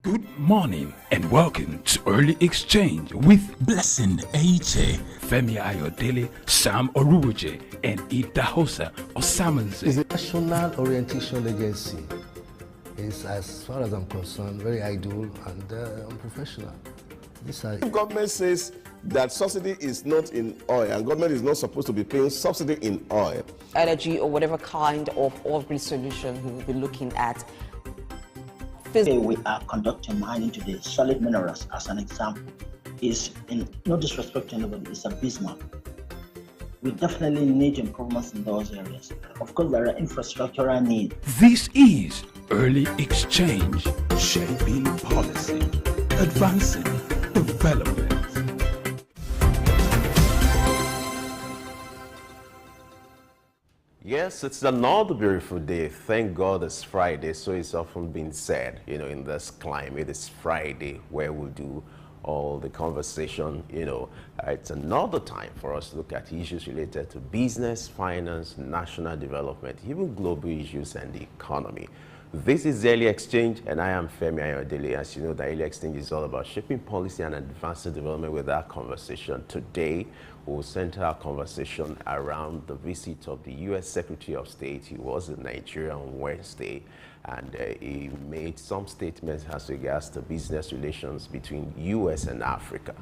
Good morning and welcome to Early Exchange with Blessing Aiche, Femi Ayodele, Sam Oruje, and Idahosa Osamanse. It's a national orientation agency. It's, as far as I'm concerned, very ideal and unprofessional. If government says that subsidy is not in oil and government is not supposed to be paying subsidy in oil, energy or whatever kind of oil-free solution we will be looking at. Today we are conducting mining today. Solid minerals, as an example, is, in no disrespect to anybody, is abysmal. We definitely need improvements in those areas. Of course, there are infrastructural needs. This is Early Exchange, shaping policy, advancing development. Yes, it's another beautiful day. Thank God it's Friday. So it's often been said, in this climate, it's Friday where we'll do all the conversation. It's another time for us to look at issues related to business, finance, national development, even global issues and the economy. This is Early Exchange, and I am Femi Ayodele. As you know, the Early Exchange is all about shaping policy and advancing development. With our conversation today, we will center our conversation around the visit of the U.S. Secretary of State. He was in Nigeria on Wednesday, and he made some statements as regards to business relations between U.S. and Africa.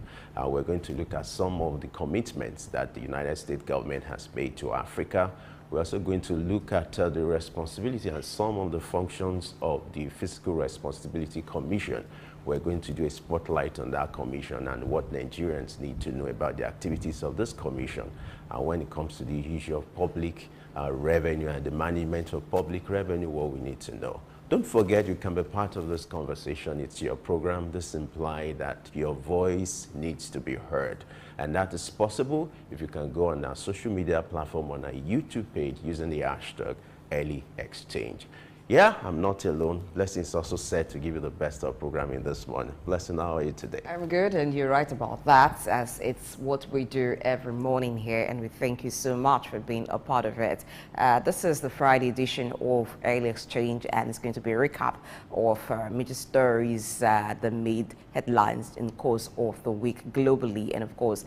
We're going to look at some of the commitments that the United States government has made to Africa. We're also going to look at the responsibility and some of the functions of the Fiscal Responsibility Commission. We're going to do a spotlight on that commission and what Nigerians need to know about the activities of this commission. And when it comes to the issue of public revenue and the management of public revenue, what we need to know. Don't forget, you can be part of this conversation. It's your program. This implies that your voice needs to be heard. And that is possible if you can go on our social media platform, on our YouTube page, using the hashtag Early Exchange. Yeah, I'm not alone. Blessing is also set to give you the best of programming this morning. Blessing, how are you today? I'm good, and you're right about that, as it's what we do every morning here, and we thank you so much for being a part of it. This is the Friday edition of Early Exchange, and it's going to be a recap of major stories that made headlines in the course of the week globally and, of course,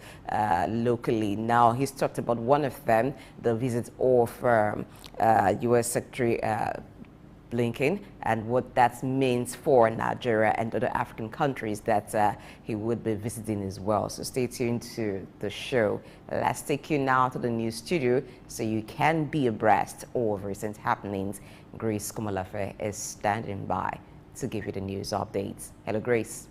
locally. Now, he's talked about one of them, the visit of U.S. Secretary Blinken, and what that means for Nigeria and other African countries that he would be visiting as well. So stay tuned to the show. Let's take you now to the news studio so you can be abreast of recent happenings. Grace Kumalafe is standing by to give you the news updates. Hello, Grace.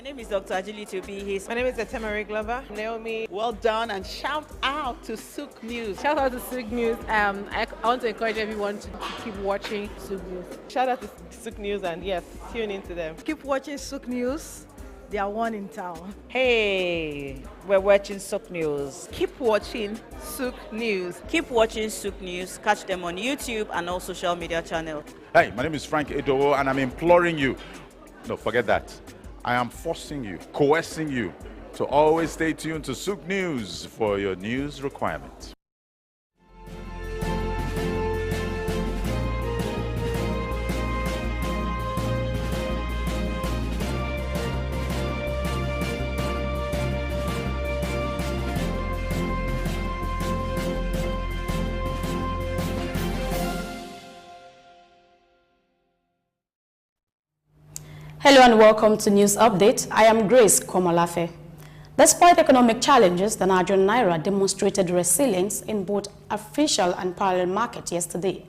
My name is Dr. Ajili Tobi. My name is Etemari Glover. Naomi, well done, and shout out to Souq News. Shout out to Souq News. I want to encourage everyone to keep watching Souq News. Shout out to Souq News, and yes, tune into them. Keep watching Souq News. They are one in town. Hey, we're watching Souq News. Keep watching Souq News. Keep watching Souq News. Catch them on YouTube and all social media channels. Hey, my name is Frank Edowo, and I'm imploring you. No, forget that. I am forcing you, coercing you to always stay tuned to Souq News for your news requirements. Hello and welcome to News Update. I am Grace Komolafe. Despite economic challenges, the Nigerian Naira demonstrated resilience in both official and parallel market yesterday.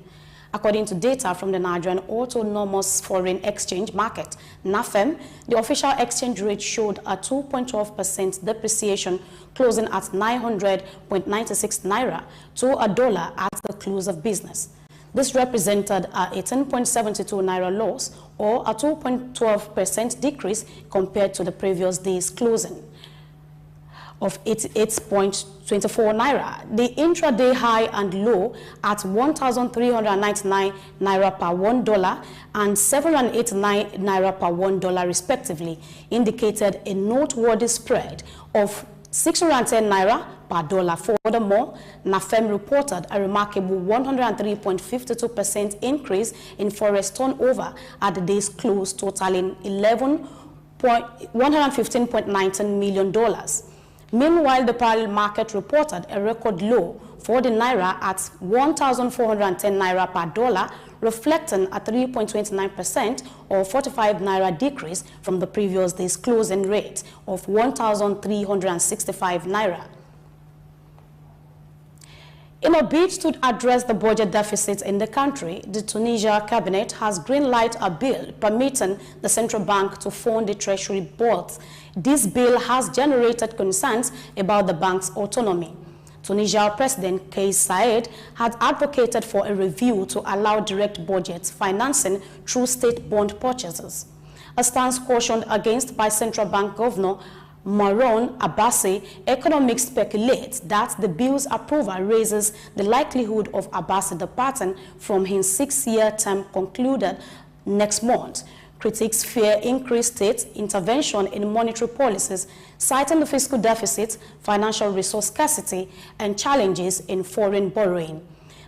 According to data from the Nigerian Autonomous Foreign Exchange Market, NAFEM, the official exchange rate showed a 2.12% depreciation, closing at 900.96 Naira to a dollar at the close of business. This represented a 18.72 Naira loss, or a 2.12% decrease compared to the previous day's closing of 88.24 Naira. The intraday high and low at 1,399 Naira per $1 and 789 Naira per $1 respectively indicated a noteworthy spread of 610 Naira per dollar. Furthermore, NAFEM reported a remarkable 103.52% increase in forex turnover at the day's close, totaling $115.19 million. Meanwhile, the parallel market reported a record low for the Naira at 1,410 Naira per dollar, reflecting a 3.29% or 45 Naira decrease from the previous day's closing rate of 1,365 Naira. In a bid to address the budget deficit in the country, the Tunisia cabinet has green-lighted a bill permitting the central bank to fund the treasury boards. This bill has generated concerns about the bank's autonomy. Tunisia President Kais Saied had advocated for a review to allow direct budget financing through state bond purchases, a stance cautioned against by Central Bank Governor Marouane Abbassi. Economics speculates that the bill's approval raises the likelihood of Abbassi departing from his 6-year term concluded next month. Critics fear increased state intervention in monetary policies, citing the fiscal deficit, financial resource scarcity, and challenges in foreign borrowing.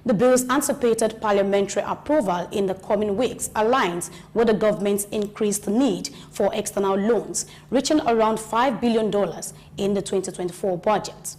The bill's anticipated parliamentary approval in the coming weeks aligns with the government's increased need for external loans, reaching around $5 billion in the 2024 budget.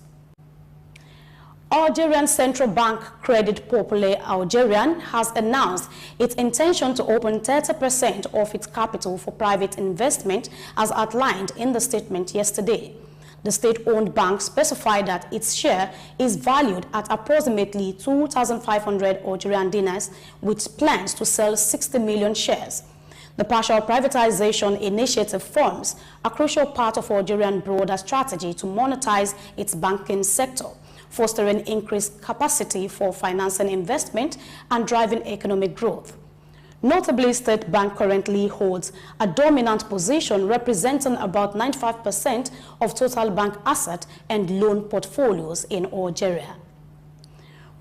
Algerian Central Bank Credit Populaire Algerian has announced its intention to open 30% of its capital for private investment, as outlined in the statement yesterday. The state-owned bank specified that its share is valued at approximately 2,500 Algerian dinars, with plans to sell 60 million shares. The partial privatization initiative forms a crucial part of Algerian broader strategy to monetize its banking sector, fostering increased capacity for financing investment and driving economic growth. Notably, State Bank currently holds a dominant position, representing about 95% of total bank asset and loan portfolios in Algeria.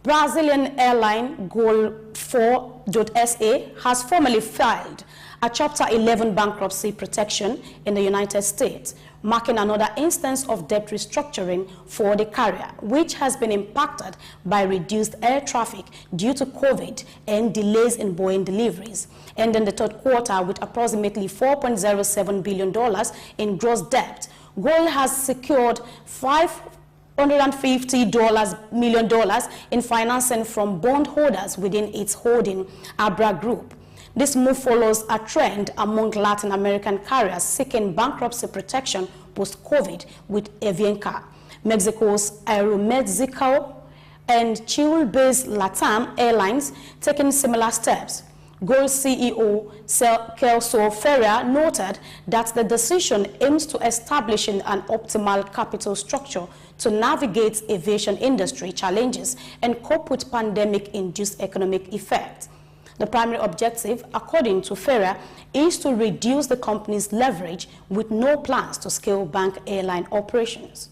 Brazilian airline Gol4.sa has formally filed a Chapter 11 bankruptcy protection in the United States, marking another instance of debt restructuring for the carrier, which has been impacted by reduced air traffic due to COVID and delays in Boeing deliveries, ending the third quarter with approximately $4.07 billion in gross debt. Gol has secured $550 million in financing from bondholders within its holding Abra Group. This move follows a trend among Latin American carriers seeking bankruptcy protection post-COVID, with Avianca, Mexico's Aeromexico, and Chile-based LATAM Airlines taking similar steps. Gold CEO Kelso Ferreira noted that the decision aims to establishing an optimal capital structure to navigate aviation industry challenges and cope with pandemic-induced economic effects. The primary objective, according to Ferreira, is to reduce the company's leverage with no plans to scale bank airline operations.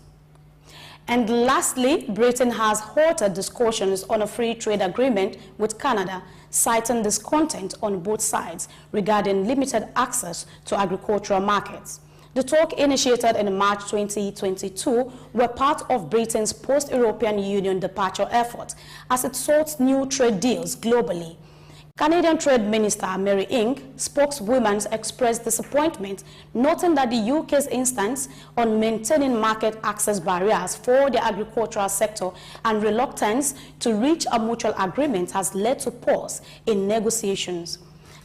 And lastly, Britain has halted discussions on a free trade agreement with Canada, citing discontent on both sides regarding limited access to agricultural markets. The talk, initiated in March 2022, were part of Britain's post-European Union departure effort as it sought new trade deals globally. Canadian Trade Minister Mary Ng, spokeswoman, expressed disappointment, noting that the UK's instance on maintaining market access barriers for the agricultural sector and reluctance to reach a mutual agreement has led to pause in negotiations.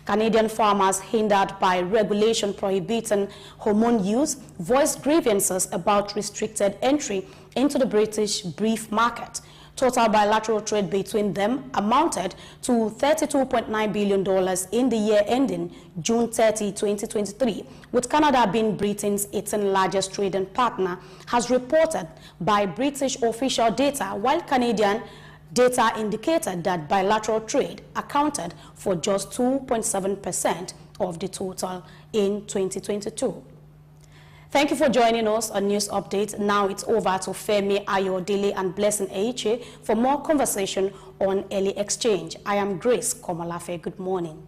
Canadian farmers, hindered by regulation prohibiting hormone use, voiced grievances about restricted entry into the British beef market. Total bilateral trade between them amounted to $32.9 billion in the year ending June 30, 2023, with Canada being Britain's 18th largest trading partner, as reported by British official data, while Canadian data indicated that bilateral trade accounted for just 2.7% of the total in 2022. Thank you for joining us on News Update. Now it's over to Femi Ayodele and Blessing Eiche for more conversation on early exchange. I am Grace Komalafe. Good morning.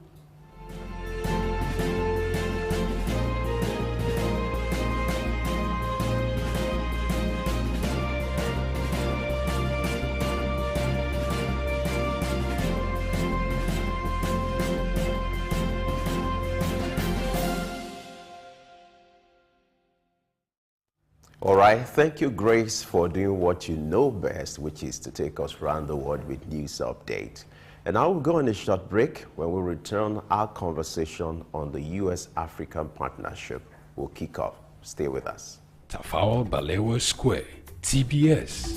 All right, thank you, Grace, for doing what you know best, which is to take us around the world with news update. And now we'll go on a short break. When we return, our conversation on the U.S.-African partnership will kick off. Stay with us. Tafawa Balewa Square, TBS.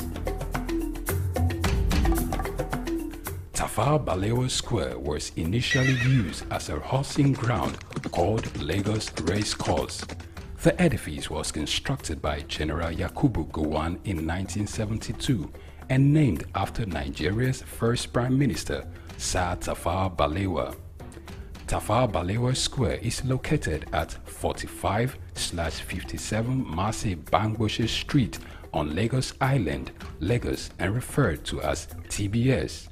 Tafawa Balewa Square was initially used as a horsing ground called Lagos Race Course. The edifice was constructed by General Yakubu Gowon in 1972 and named after Nigeria's first Prime Minister, Sir Tafawa Balewa. Tafawa Balewa Square is located at 45/57 Marse Bangboshe Street on Lagos Island, Lagos, and referred to as TBS.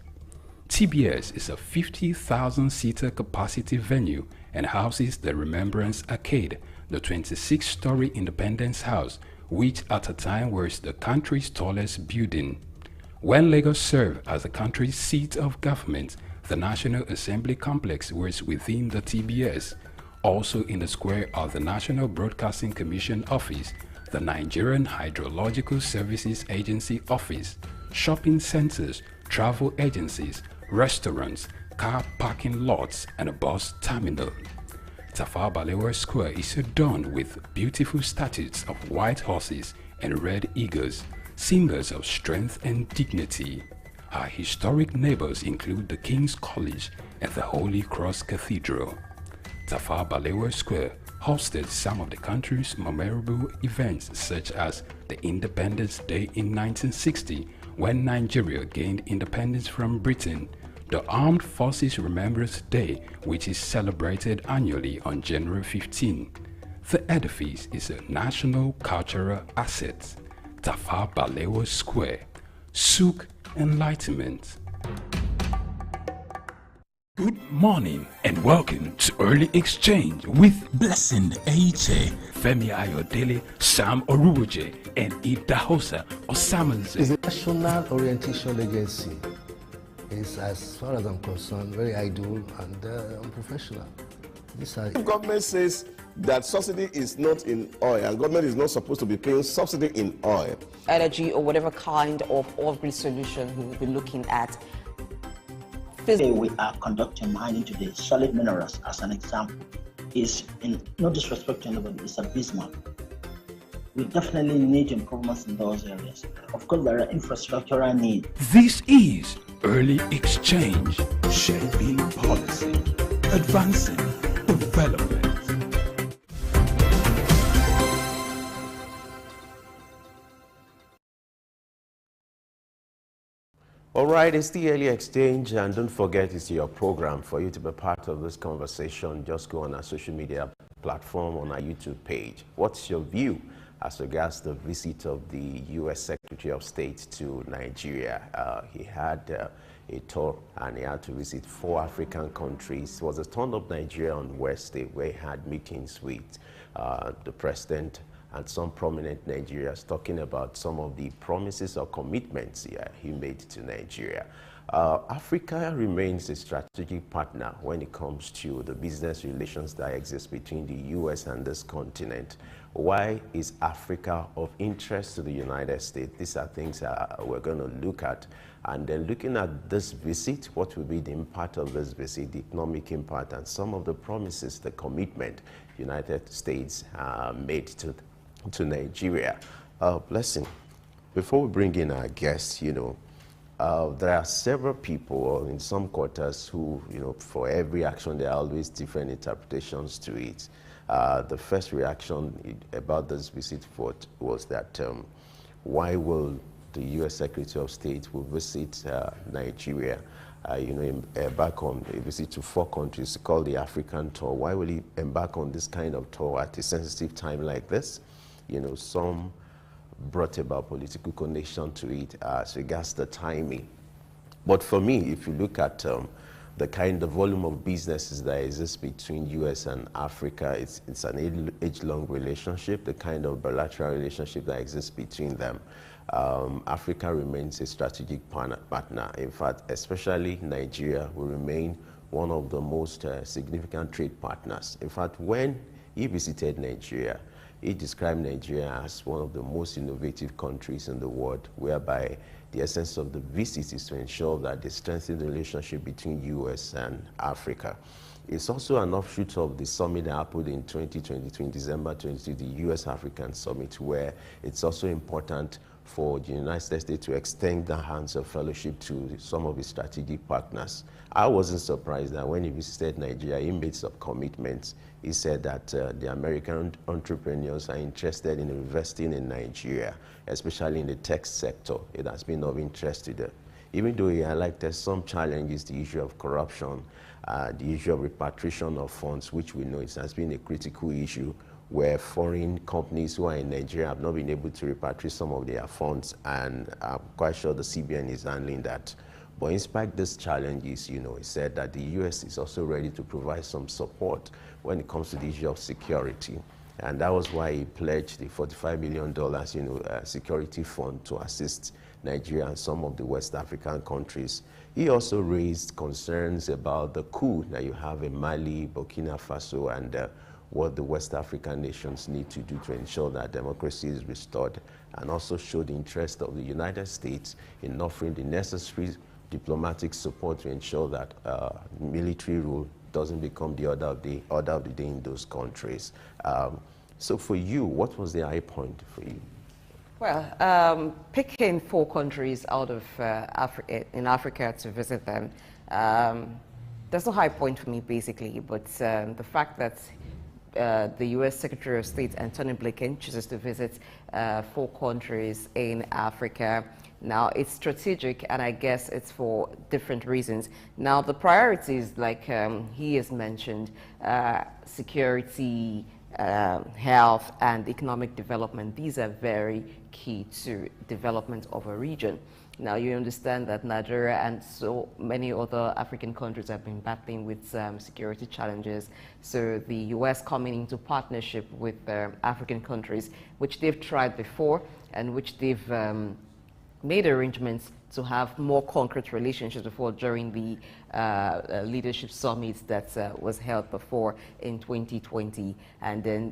TBS is a 50,000-seater capacity venue and houses the Remembrance Arcade, the 26-story Independence House, which at a time was the country's tallest building. When Lagos served as the country's seat of government, the National Assembly Complex was within the TBS. Also in the square are the National Broadcasting Commission Office, the Nigerian Hydrological Services Agency Office, shopping centers, travel agencies, restaurants, car parking lots, and a bus terminal. Tafawa Balewa Square is adorned with beautiful statues of white horses and red eagles, symbols of strength and dignity. Our historic neighbors include the King's College and the Holy Cross Cathedral. Tafawa Balewa Square hosted some of the country's memorable events, such as the Independence Day in 1960, when Nigeria gained independence from Britain, the Armed Forces Remembrance Day, which is celebrated annually on January 15. The edifice is a national cultural asset. Tafawa Balewa Square, Souq Enlightenment. Good morning and welcome to Early Exchange with Blessing Eiche, Femi Ayodele, Sam Oruwoje, and Idahosa Osamanze. It's a national orientation agency. It's, as far as I'm concerned, very idle and unprofessional. The government says that subsidy is not in oil, and government is not supposed to be paying subsidy in oil. Energy or whatever kind of off-grid solution we will be looking at. Today we are conducting mining today. Solid minerals, as an example, is, in no disrespect to anybody, it's abysmal. We definitely need improvements in those areas. Of course, there are infrastructural needs. This is Early Exchange, shaping policy. advancing development. All right, it's the Early Exchange, and don't forget it's your program. For you to be part of this conversation, just go on our social media platform, on our YouTube page. What's your view as regards the visit of the U.S. Secretary of State to Nigeria? He had a tour, and he had to visit 4 African countries. It was a turn-up Nigeria on Wednesday, where he had meetings with the president and some prominent Nigerians, talking about some of the promises or commitments he made to Nigeria. Africa remains a strategic partner when it comes to the business relations that exist between the U.S. and this continent. Why is Africa of interest to the United States? These are things we're going to look at. And then looking at this visit, what will be the impact of this visit, the economic impact, and some of the promises, the commitment United States made to Nigeria. Blessing, before we bring in our guests, there are several people in some quarters who, for every action, there are always different interpretations to it. The first reaction about this visit was that why will the U.S. Secretary of State will visit Nigeria, embark on a visit to 4 countries called the African tour? Why will he embark on this kind of tour at a sensitive time like this? Some brought about political connection to it as regards the timing. But for me, if you look at the kind of volume of businesses that exists between U.S. and Africa, it's an age-long relationship, the kind of bilateral relationship that exists between them. Africa remains a strategic partner. In fact, especially Nigeria will remain one of the most significant trade partners. In fact, when he visited Nigeria, he described Nigeria as one of the most innovative countries in the world, whereby the essence of the visit is to ensure that they strengthen the relationship between U.S. and Africa. It's also an offshoot of the summit that happened in 2022, in December 2022, the U.S.-African Summit, where it's also important for the United States to extend the hands of fellowship to some of its strategic partners. I wasn't surprised that when he visited Nigeria, he made some commitments. He said that the American entrepreneurs are interested in investing in Nigeria, especially in the tech sector. It has been of interest to them. Even though he highlighted some challenges, the issue of corruption, the issue of repatriation of funds, which we know it has been a critical issue, where foreign companies who are in Nigeria have not been able to repatriate some of their funds, and I'm quite sure the CBN is handling that. But in spite of these challenges, he said that the U.S. is also ready to provide some support when it comes to the issue of security. And that was why he pledged the $45 million, security fund to assist Nigeria and some of the West African countries. He also raised concerns about the coup that you have in Mali, Burkina Faso, and what the West African nations need to do to ensure that democracy is restored, and also showed the interest of the United States in offering the necessary diplomatic support to ensure that military rule doesn't become the order of the day in those countries. So for you, what was the high point for you? Well, picking 4 countries out of in Africa to visit them, there's no high point for me, basically, but the fact that the U.S. Secretary of State, Antony Blinken, chooses to visit 4 countries in Africa. Now, it's strategic, and I guess it's for different reasons. Now, the priorities, like he has mentioned, security, health, and economic development, these are very key to development of a region. Now, you understand that Nigeria and so many other African countries have been battling with security challenges. So the U.S. coming into partnership with African countries, which they've tried before and which they've made arrangements to have more concrete relationships before during the leadership summit that was held before in 2020. And then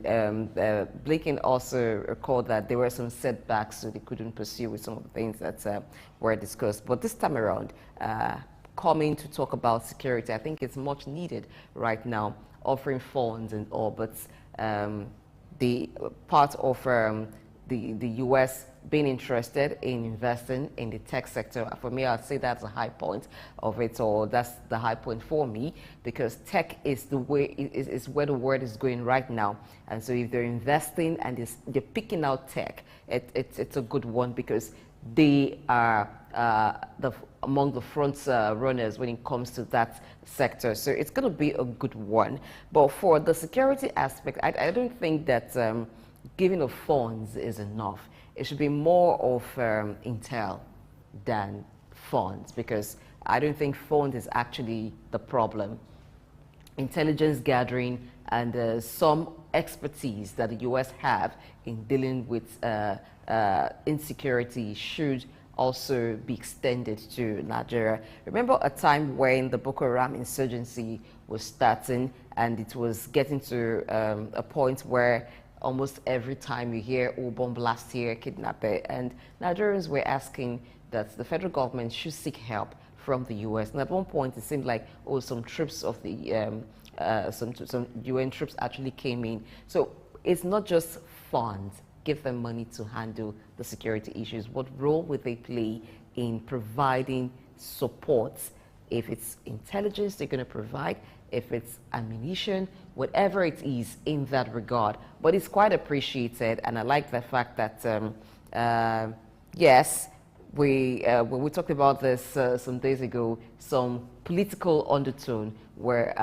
Blinken also recalled that there were some setbacks, so they couldn't pursue with some of the things that were discussed. But this time around, coming to talk about security, I think it's much needed right now, offering funds and all, but the part of the U.S. being interested in investing in the tech sector. For me, I'd say that's a high point of it, or that's the high point for me, because tech is the way, is where the world is going right now. And so if they're investing and they're picking out tech, it's a good one, because they are among the front runners when it comes to that sector. So it's going to be a good one. But for the security aspect, I don't think that giving of funds is enough. It should be more of intel than funds, because I don't think funds is actually the problem. Intelligence gathering and some expertise that the U.S. have in dealing with insecurity should also be extended to Nigeria. Remember a time when the Boko Haram insurgency was starting, and it was getting to a point where almost every time you hear, oh, bomb blast here, kidnapper, and Nigerians were asking that the federal government should seek help from the U.S. And at one point, it seemed like, oh, some troops of the some UN troops actually came in. So it's not just funds. Give them money to handle the security issues. What role would they play in providing support? If it's intelligence they're going to provide, if it's ammunition, whatever it is in that regard. But it's quite appreciated, and I like the fact that, yes, when we talked about this some days ago, some political undertone were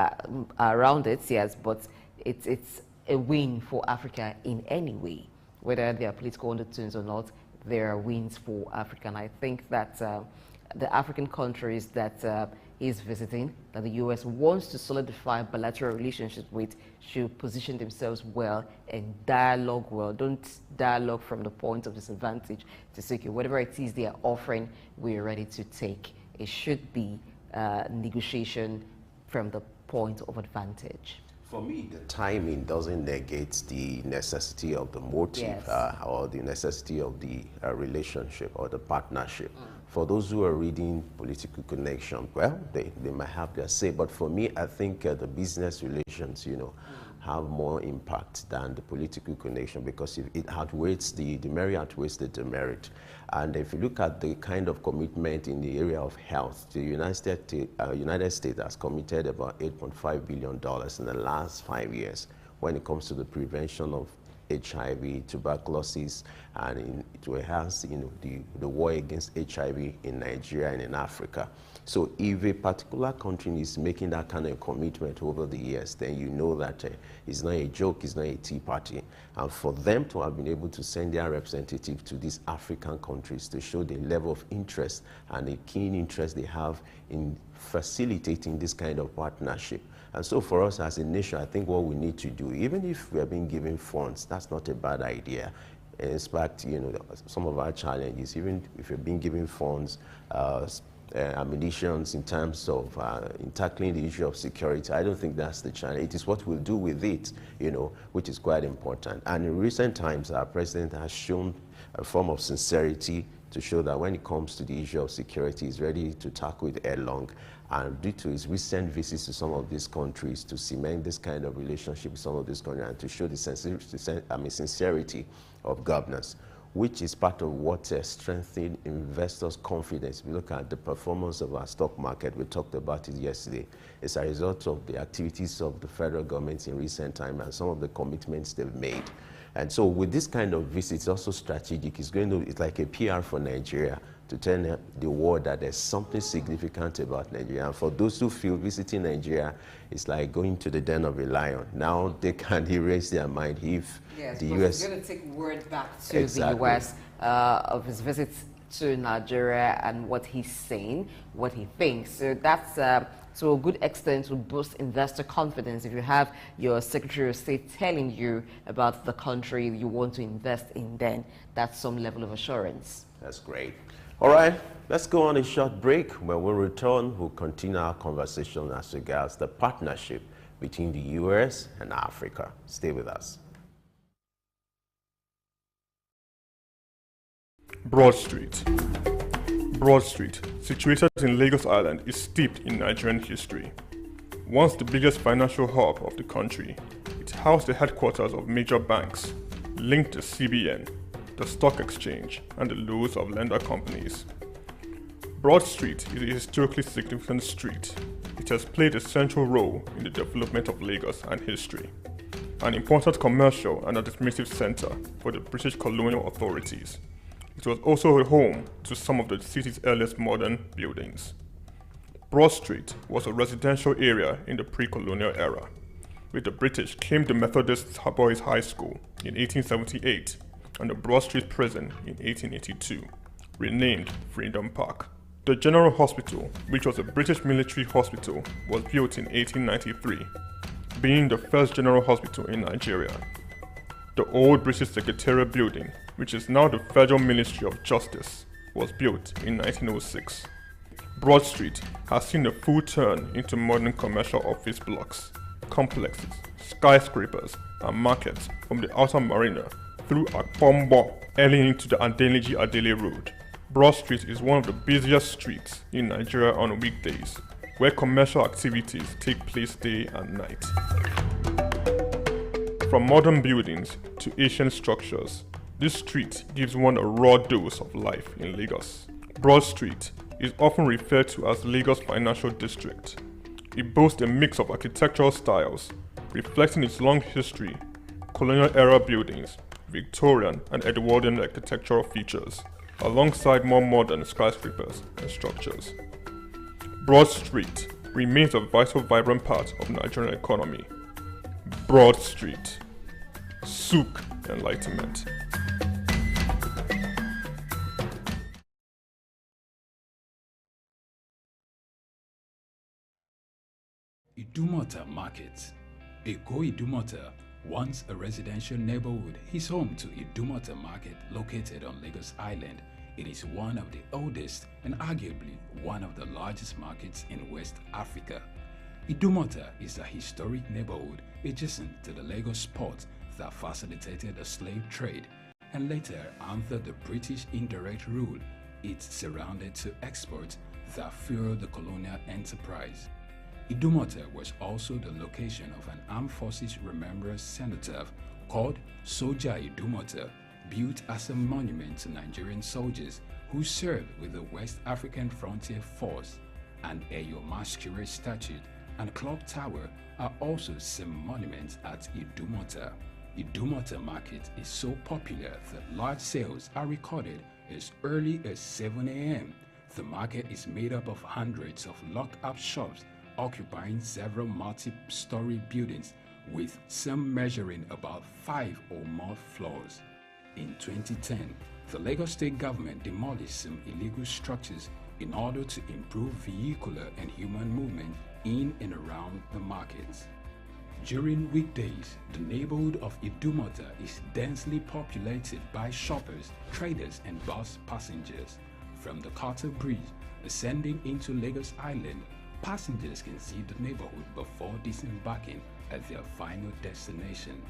around it, yes, but it's a win for Africa in any way. Whether there are political undertones or not, there are wins for Africa. And I think that the African countries that he's visiting, that the U.S. wants to solidify bilateral relationships with, should position themselves well and dialogue well. Don't dialogue from the point of disadvantage to say, okay, whatever it is they are offering, we're ready to take. It should be negotiation from the point of advantage. For me, the timing doesn't negate the necessity of the motive, yes, or the necessity of the relationship or the partnership. For those who are reading political connection, well, they might have their say. But for me, I think the business relations, have more impact than the political connection, because it outweighs the merit outweighs the demerit. And if you look at the kind of commitment in the area of health, the United States has committed about $8.5 billion in the last 5 years when it comes to the prevention of HIV, tuberculosis, and to enhance the war against HIV in Nigeria and in Africa. So if a particular country is making that kind of commitment over the years, then you know that it's not a joke, it's not a tea party. And for them to have been able to send their representative to these African countries to show the level of interest and the keen interest they have in facilitating this kind of partnership. And so for us as a nation, I think what we need to do, even if we are being given funds, that's not a bad idea. In fact, some of our challenges, even if you're being given funds, ammunitions in terms of in tackling the issue of security, I don't think that's the challenge. It is what we'll do with it, which is quite important. And in recent times, our president has shown a form of sincerity to show that when it comes to the issue of security, he's ready to tackle it headlong. And due to his recent visits to some of these countries, to cement this kind of relationship with some of these countries, and to show the sincerity of governance, which is part of what strengthens investors' confidence. If you look at the performance of our stock market, we talked about it yesterday. It's a result of the activities of the federal government in recent time and some of the commitments they've made. And so with this kind of visit, it's also strategic. It's like a PR for Nigeria to tell the world that there's something significant about Nigeria. And for those who feel visiting Nigeria is like going to the den of a lion, now they can erase their mind if the U.S. He's going to take word back to the U.S. Of his visits to Nigeria and what he's saying, what he thinks. So that's to a good extent will boost investor confidence. If you have your Secretary of State telling you about the country you want to invest in, then that's some level of assurance. That's great. All right, let's go on a short break. When we return, we'll continue our conversation as regards the partnership between the U.S. and Africa. Stay with us. Broad Street. Broad Street, situated in Lagos Island, is steeped in Nigerian history. Once the biggest financial hub of the country, it housed the headquarters of major banks, linked to CBN, the stock exchange, and the laws of lender companies. Broad Street is a historically significant street. It has played a central role in the development of Lagos and history, an important commercial and administrative center for the British colonial authorities. It was also a home to some of the city's earliest modern buildings. Broad Street was a residential area in the pre-colonial era. With the British came the Methodist Boys High School in 1878 and the Broad Street Prison in 1882, renamed Freedom Park. The General Hospital, which was a British military hospital, was built in 1893, being the first general hospital in Nigeria. The old British Secretariat building, which is now the Federal Ministry of Justice, was built in 1906. Broad Street has seen a full turn into modern commercial office blocks, complexes, skyscrapers, and markets from the outer marina through Akpombo early into the Adeniji-Adele Road. Broad Street is one of the busiest streets in Nigeria on weekdays, where commercial activities take place day and night. From modern buildings to ancient structures, this street gives one a raw dose of life in Lagos. Broad Street is often referred to as Lagos Financial District. It boasts a mix of architectural styles, reflecting its long history, colonial-era buildings, Victorian and Edwardian architectural features, alongside more modern skyscrapers and structures. Broad Street remains a vital, vibrant part of the Nigerian economy. Broad Street. Souq Enlightenment. Idumota Market. Eko Idumota, once a residential neighborhood, is home to Idumota Market located on Lagos Island. It is one of the oldest and arguably one of the largest markets in West Africa. Idumota is a historic neighborhood adjacent to the Lagos port that facilitated the slave trade, and later under the British indirect rule, it surrounded to exports that fueled the colonial enterprise. Idumota was also the location of an armed forces remembrance cenotaph called Soja Idumota, built as a monument to Nigerian soldiers who served with the West African Frontier Force. An Eyo Masquerade statue and clock tower are also some monuments at Idumota. Idumota Market is so popular that large sales are recorded as early as 7 a.m. The market is made up of hundreds of locked-up shops occupying several multi-story buildings, with some measuring about 5 or more floors. In 2010, the Lagos State government demolished some illegal structures in order to improve vehicular and human movement in and around the markets. During weekdays, the neighborhood of Idumota is densely populated by shoppers, traders, and bus passengers. From the Carter Bridge ascending into Lagos Island, passengers can see the neighborhood before disembarking at their final destination.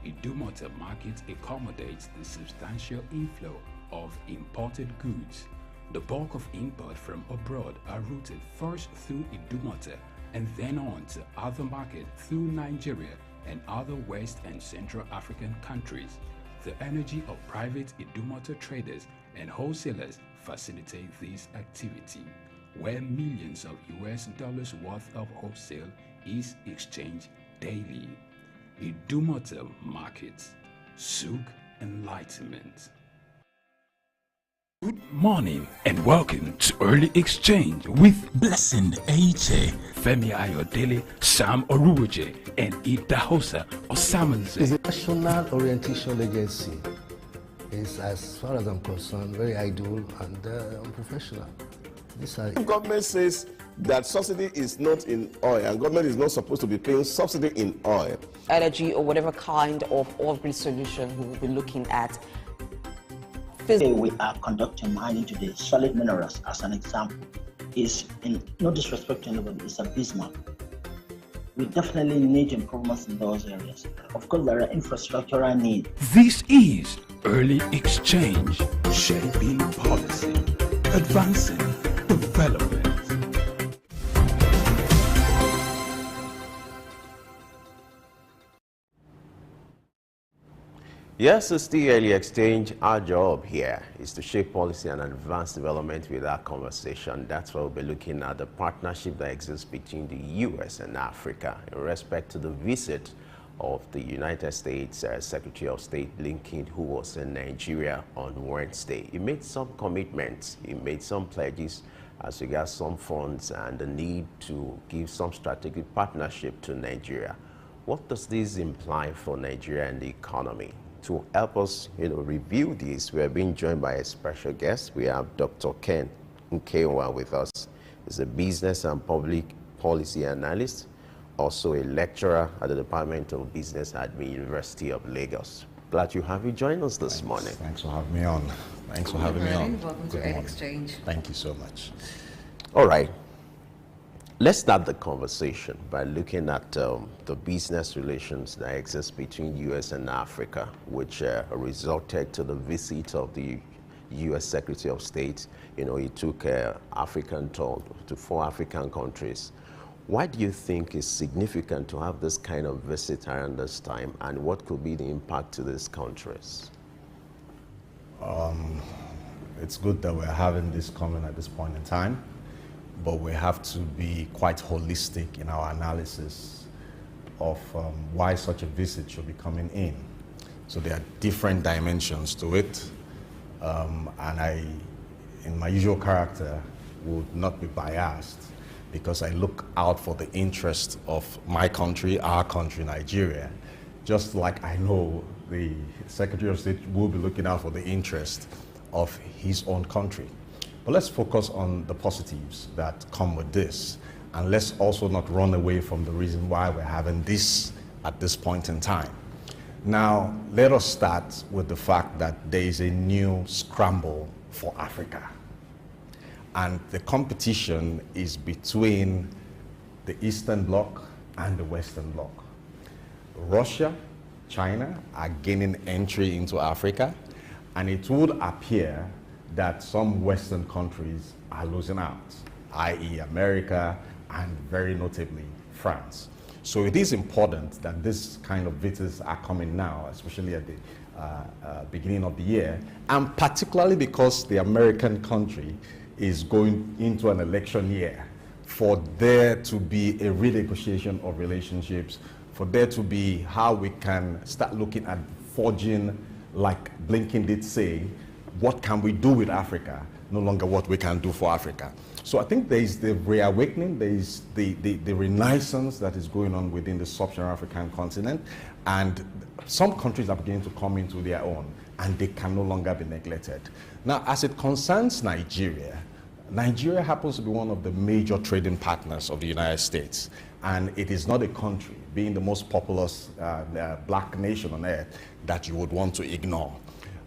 Idumota Market accommodates the substantial inflow of imported goods. The bulk of import from abroad are routed first through Idumota and then on to other markets through Nigeria and other West and Central African countries. The energy of private Idumota traders and wholesalers facilitate this activity, where millions of US dollars worth of wholesale is exchanged daily. Idumota Market. Souq Enlightenment. Good morning and welcome to Early Exchange with Blessing Eiche, Femi Ayodele, Sam Oruwoje, and Idahosa Osamanze. It's a national orientation agency. It's, as far as I'm concerned, very idle and unprofessional. If government says that subsidy is not in oil and government is not supposed to be paying subsidy in oil, energy or whatever kind of oil-free solution we will be looking at. Today we are conducting mining today. Solid minerals, as an example, is, in no disrespect to anybody, is abysmal. We definitely need improvements in those areas. Of course, there are infrastructural needs. This is Early Exchange, shaping policy, advancing development. Yes, it's the early exchange. Our job here is to shape policy and advance development with our conversation. That's why we'll be looking at the partnership that exists between the U.S. and Africa in respect to the visit of the United States Secretary of State Blinken, who was in Nigeria on Wednesday. He made some commitments, he made some pledges as regards some funds and the need to give some strategic partnership to Nigeria. What does this imply for Nigeria and the economy? To help us, review this, we are being joined by a special guest. We have Dr. Ken Nkewa with us. He's a business and public policy analyst, also a lecturer at the Department of Business at the University of Lagos. Glad you have you join us this morning. Thanks for having me on. Thanks for having me on. Welcome to Early Exchange. Thank you so much. All right. Let's start the conversation by looking at the business relations that exist between U.S. and Africa, which resulted to the visit of the U.S. Secretary of State. He took African tour to 4 African countries. Why do you think it's significant to have this kind of visit around this time, and what could be the impact to these countries? It's good that we're having this comment at this point in time, but we have to be quite holistic in our analysis of why such a visit should be coming in. So there are different dimensions to it, and I, in my usual character, would not be biased because I look out for the interest of my country, our country, Nigeria, just like I know the Secretary of State will be looking out for the interest of his own country. But let's focus on the positives that come with this. And let's also not run away from the reason why we're having this at this point in time. Now, let us start with the fact that there is a new scramble for Africa. And the competition is between the Eastern Bloc and the Western Bloc. Russia, China are gaining entry into Africa, and it would appear that some Western countries are losing out, i.e. America and very notably France. So it is important that this kind of visits are coming now, especially at the beginning of the year, and particularly because the American country is going into an election year, for there to be a renegotiation of relationships, for there to be how we can start looking at forging, like Blinken did say, what can we do with Africa, no longer what we can do for Africa. So I think there is the reawakening, there is the renaissance that is going on within the sub-Saharan African continent, and some countries are beginning to come into their own, and they can no longer be neglected. Now, as it concerns Nigeria, Nigeria happens to be one of the major trading partners of the United States, and it is not a country, being the most populous black nation on earth, that you would want to ignore.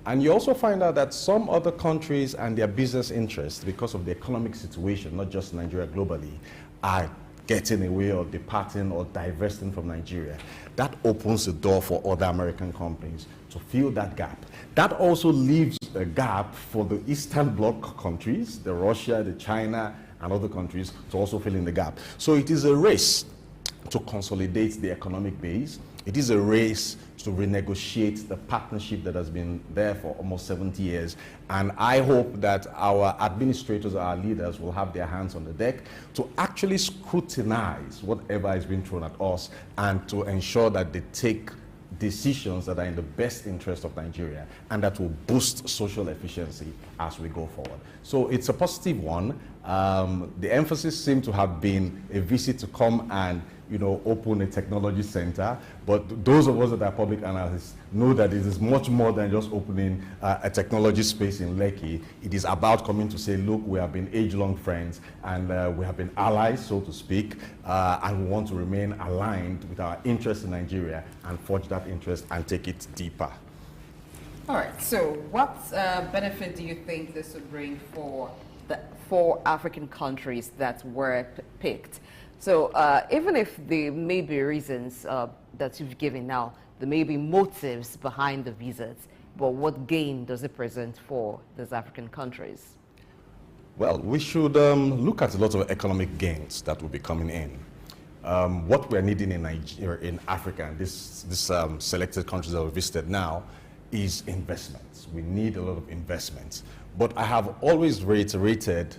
And you also find out that some other countries and their business interests, because of the economic situation, not just Nigeria, globally, are getting away or departing or divesting from Nigeria. That opens the door for other American companies to fill that gap. That also leaves a gap for the Eastern Bloc countries, the Russia, the China, and other countries to also fill in the gap. So it is a race to consolidate the economic base. It is a race to renegotiate the partnership that has been there for almost 70 years. And I hope that our administrators, our leaders, will have their hands on the deck to actually scrutinize whatever is being thrown at us and to ensure that they take decisions that are in the best interest of Nigeria and that will boost social efficiency as we go forward. So it's a positive one. The emphasis seemed to have been a visit to come and open a technology center, but those of us that are public analysts know that it is much more than just opening a technology space in Lekki. It is about coming to say, look, we have been age-long friends and we have been allies, so to speak, and we want to remain aligned with our interest in Nigeria and forge that interest and take it deeper. All right, so what benefit do you think this would bring for the 4 African countries that were picked? So even if there may be reasons that you've given now, there may be motives behind the visits, but what gain does it present for these African countries? Well, we should look at a lot of economic gains that will be coming in. What we're needing in Nigeria, in Africa, and this selected countries that we visited now, is investments. We need a lot of investments. But I have always reiterated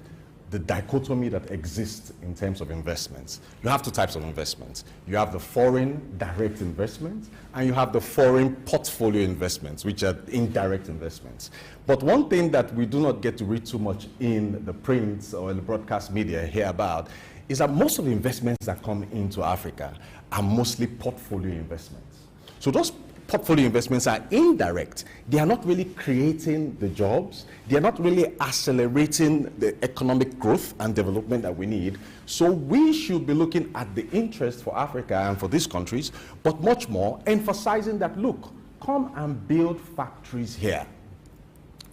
the dichotomy that exists in terms of investments. You have two types of investments. You have the foreign direct investments, and you have the foreign portfolio investments, which are indirect investments. But one thing that we do not get to read too much in the print or in the broadcast media here about is that most of the investments that come into Africa are mostly portfolio investments. So those portfolio investments are indirect. They are not really creating the jobs. They are not really accelerating the economic growth and development that we need. So we should be looking at the interest for Africa and for these countries, but much more emphasizing that, look, come and build factories here.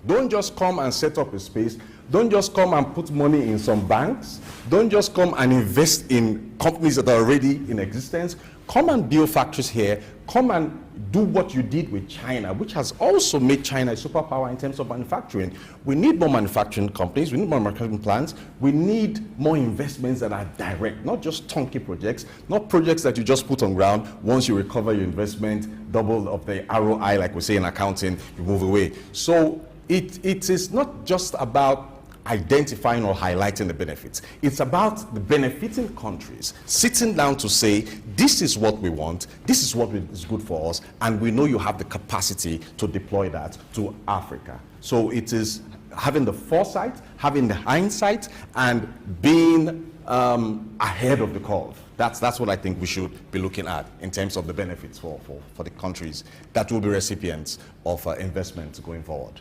Don't just come and set up a space. Don't just come and put money in some banks. Don't just come and invest in companies that are already in existence. Come and build factories here. Come and do what you did with China, which has also made China a superpower in terms of manufacturing. We need more manufacturing companies. We need more manufacturing plants. We need more investments that are direct, not just turnkey projects, not projects that you just put on ground. Once you recover your investment, double of the ROI, like we say in accounting, you move away. So it is not just about identifying or highlighting the benefits. It's about the benefiting countries sitting down to say, this is what we want, this is what is good for us, and we know you have the capacity to deploy that to Africa. So it is having the foresight, having the hindsight, and being ahead of the curve. That's what I think we should be looking at in terms of the benefits for the countries that will be recipients of investment going forward.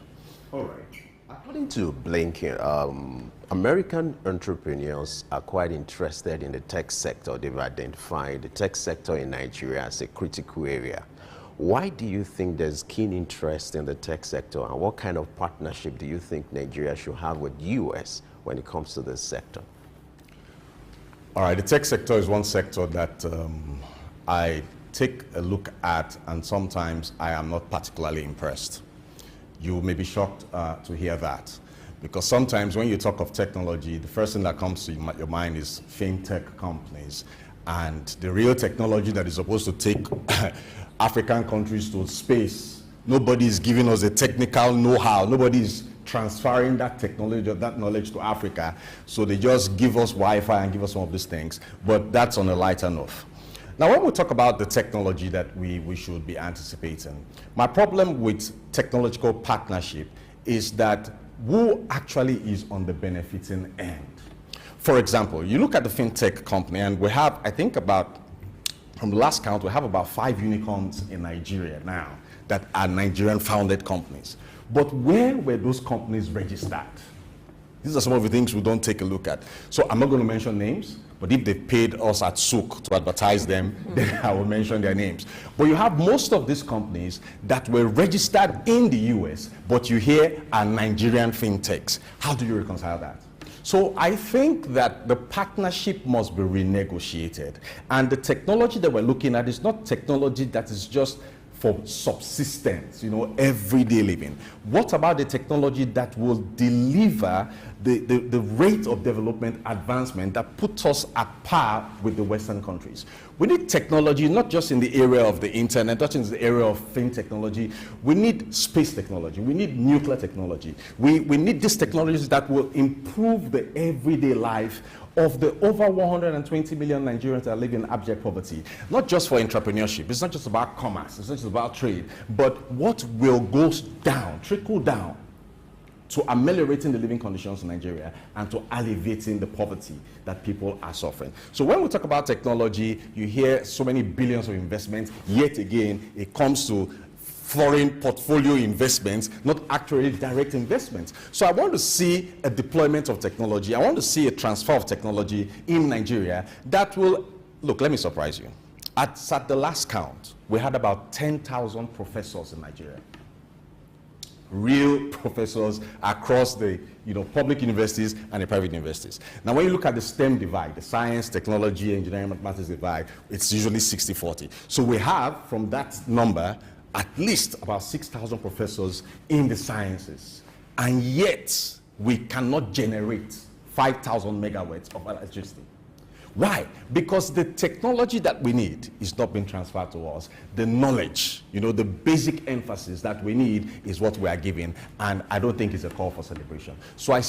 All right. According to Blinken, American entrepreneurs are quite interested in the tech sector. They've identified the tech sector in Nigeria as a critical area. Why do you think there's keen interest in the tech sector, and what kind of partnership do you think Nigeria should have with the US when it comes to this sector? All right, the tech sector is one sector that I take a look at, and sometimes I am not particularly impressed. You may be shocked to hear that, because sometimes when you talk of technology, the first thing that comes to your mind is fintech companies, and the real technology that is supposed to take African countries to space. Nobody is giving us a technical know-how. Nobody is transferring that technology or that knowledge to Africa. So they just give us Wi-Fi and give us some of these things, but that's on a lighter note. Now, when we talk about the technology that we should be anticipating, my problem with technological partnership is that who actually is on the benefiting end? For example, you look at the fintech company, and we have, I think about, from the last count, we have about 5 unicorns in Nigeria now that are Nigerian-founded companies. But where were those companies registered? These are some of the things we don't take a look at. So I'm not going to mention names, but if they paid us at Souq to advertise them, then I will mention their names. But you have most of these companies that were registered in the US, but you hear are Nigerian fintechs. How do you reconcile that? So I think that the partnership must be renegotiated. And the technology that we're looking at is not technology that is just for subsistence, everyday living. What about the technology that will deliver the rate of development advancement that puts us at par with the Western countries? We need technology, not just in the area of the internet, not just in the area of fin technology. We need space technology. We need nuclear technology. We need these technologies that will improve the everyday life of the over 120 million Nigerians that live in abject poverty. Not just for entrepreneurship. It's not just about commerce. It's not just about trade. But what will go down, trickle down, to ameliorating the living conditions in Nigeria and to alleviating the poverty that people are suffering. So when we talk about technology, you hear so many billions of investments. Yet again, it comes to foreign portfolio investments, not actually direct investments. So I want to see a deployment of technology. I want to see a transfer of technology in Nigeria that will, look, let me surprise you. At the last count, we had about 10,000 professors in Nigeria. Real professors across the public universities and the private universities. Now, when you look at the STEM divide, the science, technology, engineering, mathematics divide, it's usually 60-40. So we have, from that number, at least about 6,000 professors in the sciences. And yet, we cannot generate 5,000 megawatts of electricity. Why? Because the technology that we need is not being transferred to us. The knowledge, you know, the basic emphasis that we need is what we are giving, and I don't think it's a call for celebration. So I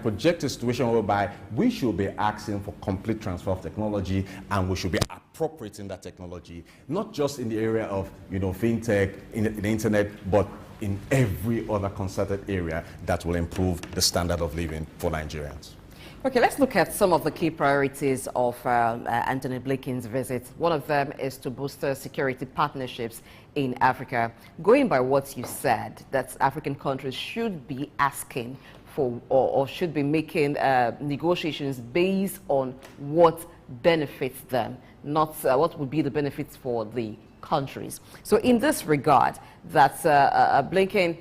project a situation whereby we should be asking for complete transfer of technology, and we should be appropriating that technology, not just in the area of, you know, fintech, in the internet, but in every other concerted area that will improve the standard of living for Nigerians. Okay, let's look at some of the key priorities of Anthony Blinken's visit. One of them is to booster security partnerships in Africa. Going by what you said, that African countries should be asking for or should be making negotiations based on what benefits them, not what would be the benefits for the countries. So in this regard, that Blinken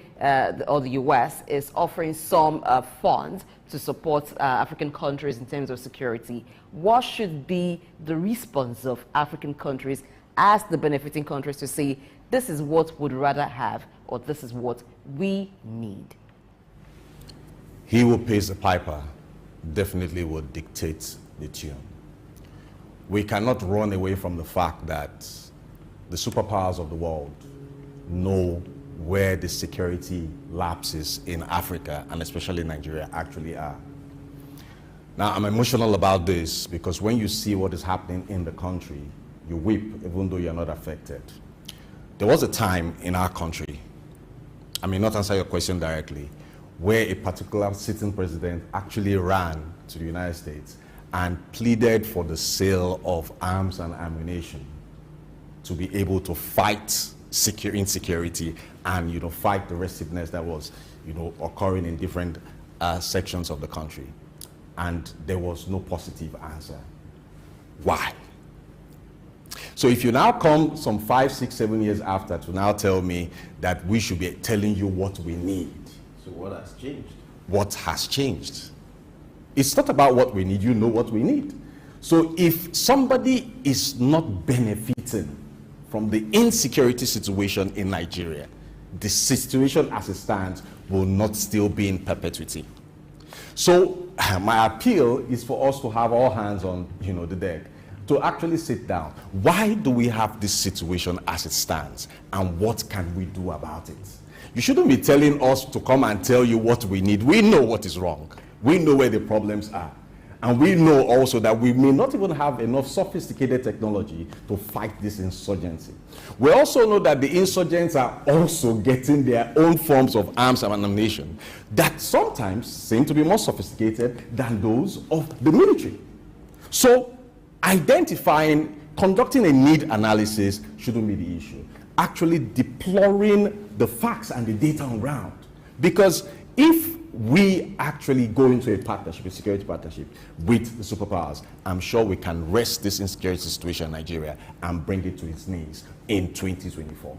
or the US is offering some funds to support African countries in terms of security. What should be the response of African countries as the benefiting countries to say, this is what we'd rather have, or this is what we need? He who pays the piper definitely will dictate the tune. We cannot run away from the fact that the superpowers of the world know where the security lapses in Africa, and especially Nigeria, actually are. Now, I'm emotional about this because when you see what is happening in the country, you weep even though you're not affected. There was a time in our country, I may not answer your question directly, where a particular sitting president actually ran to the United States and pleaded for the sale of arms and ammunition to be able to fight insecurity and, you know, fight the restiveness that was, you know, occurring in different sections of the country. And there was no positive answer. Why? So if you now come some 5, 6, 7 years after to now tell me that we should be telling you what we need. So what has changed? What has changed? It's not about what we need, you know what we need. So if somebody is not benefiting from the insecurity situation in Nigeria, the situation as it stands will not still be in perpetuity. So my appeal is for us to have all hands on, you know, the deck, to actually sit down. Why do we have this situation as it stands, and what can we do about it? You shouldn't be telling us to come and tell you what we need. We know what is wrong. We know where the problems are. And we know also that we may not even have enough sophisticated technology to fight this insurgency. We also know that the insurgents are also getting their own forms of arms and ammunition that sometimes seem to be more sophisticated than those of the military. So conducting a need analysis shouldn't be the issue. Actually deploring the facts and the data on ground. Because if we actually go into a partnership, a security partnership with the superpowers, I'm sure we can wrest this insecurity situation in Nigeria and bring it to its knees in 2024.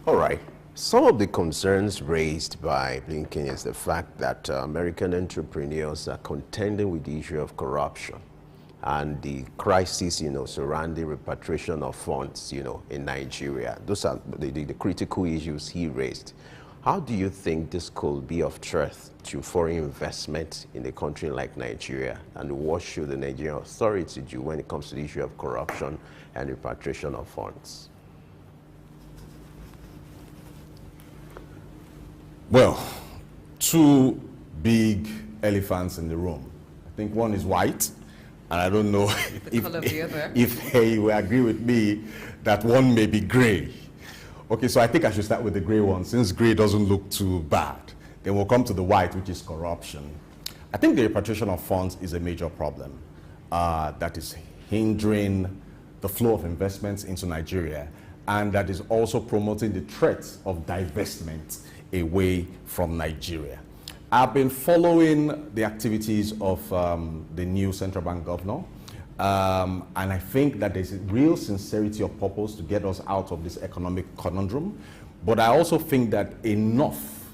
All right. Some of the concerns raised by Blinken is the fact that American entrepreneurs are contending with the issue of corruption and the crisis, you know, surrounding repatriation of funds, you know, in Nigeria. Those are the critical issues he raised. How do you think this could be of threat to foreign investment in a country like Nigeria? And what should the Nigerian authority do when it comes to the issue of corruption and repatriation of funds? Well, two big elephants in the room. I think one is white, and I don't know if he will agree with me that one may be gray. Okay, so I think I should start with the gray one, since gray doesn't look too bad. Then we'll come to the white, which is corruption. I think the repatriation of funds is a major problem that is hindering the flow of investments into Nigeria, and that is also promoting the threat of divestment away from Nigeria. I've been following the activities of the new central bank governor, and I think that there's a real sincerity of purpose to get us out of this economic conundrum. But I also think that enough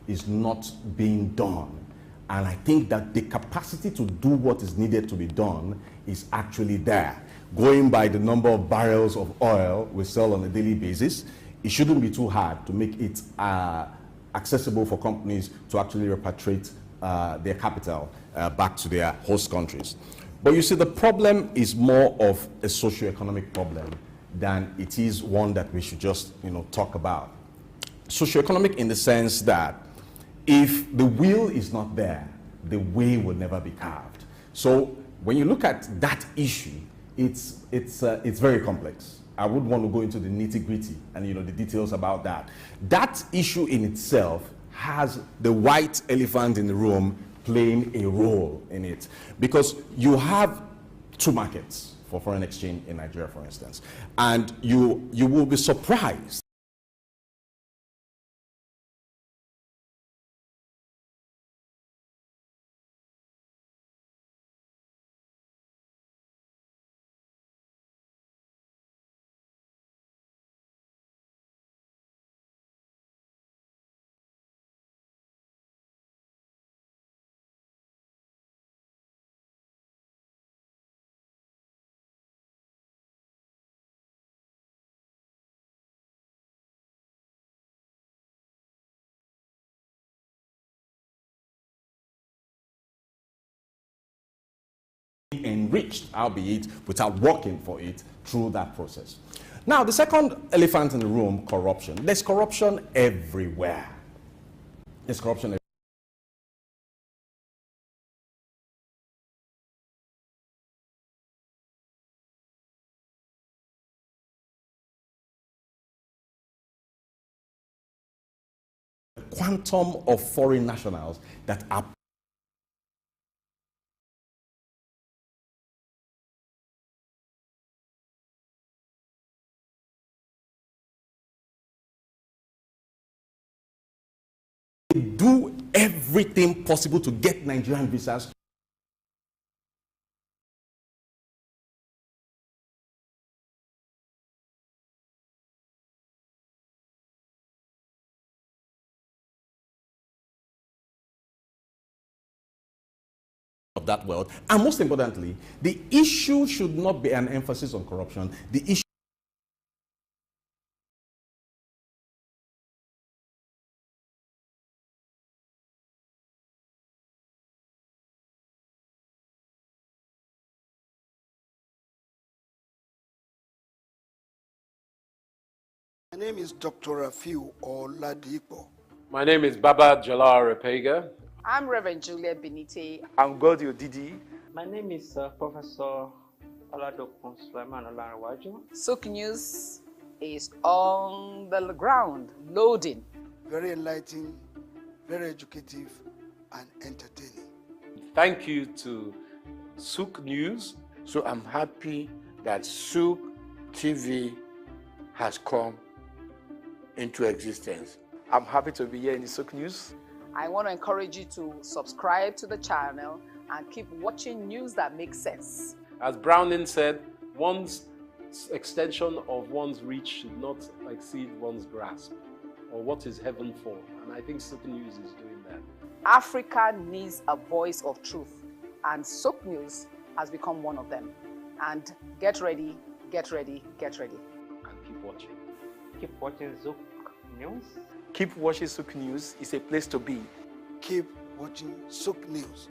is not being done. And I think that the capacity to do what is needed to be done is actually there. Going by the number of barrels of oil we sell on a daily basis, it shouldn't be too hard to make it accessible for companies to actually repatriate their capital back to their host countries. But you see, the problem is more of a socio-economic problem than it is one that we should just, talk about. Socio-economic in the sense that if the will is not there, the way will never be carved. So when you look at that issue, it's very complex. I would want to go into the nitty-gritty and the details about that. That issue in itself has the white elephant in the room playing a role in it, because you have two markets for foreign exchange in Nigeria, for instance, and you will be surprised enriched, albeit without working for it through that process. Now, the second elephant in the room, corruption. There's corruption everywhere. There's corruption everywhere. The quantum of foreign nationals that are do everything possible to get Nigerian visas of that world. And most importantly, the issue should not be an emphasis on corruption. The issue My name is Dr. Rafiu Oladipo. My name is Baba Jalal Repega. I'm Reverend Juliet Benite. I'm Godio Didi. My name is Professor Oladokun Sulaiman Olarawaju. Souq News is on the ground, loading. Very enlightening, very educative, and entertaining. Thank you to Souq News. So I'm happy that Souq TV has come into existence. I'm happy to be here in the Souq News. I want to encourage you to subscribe to the channel and keep watching news that makes sense. As Browning said, one's extension of one's reach should not exceed one's grasp, or what is heaven for. And I think Souq News is doing that. Africa needs a voice of truth, and Souq News has become one of them. And get ready, get ready, get ready. And keep watching. Keep watching Souq News. Keep watching Souq News. It's a place to be. Keep watching Souq News.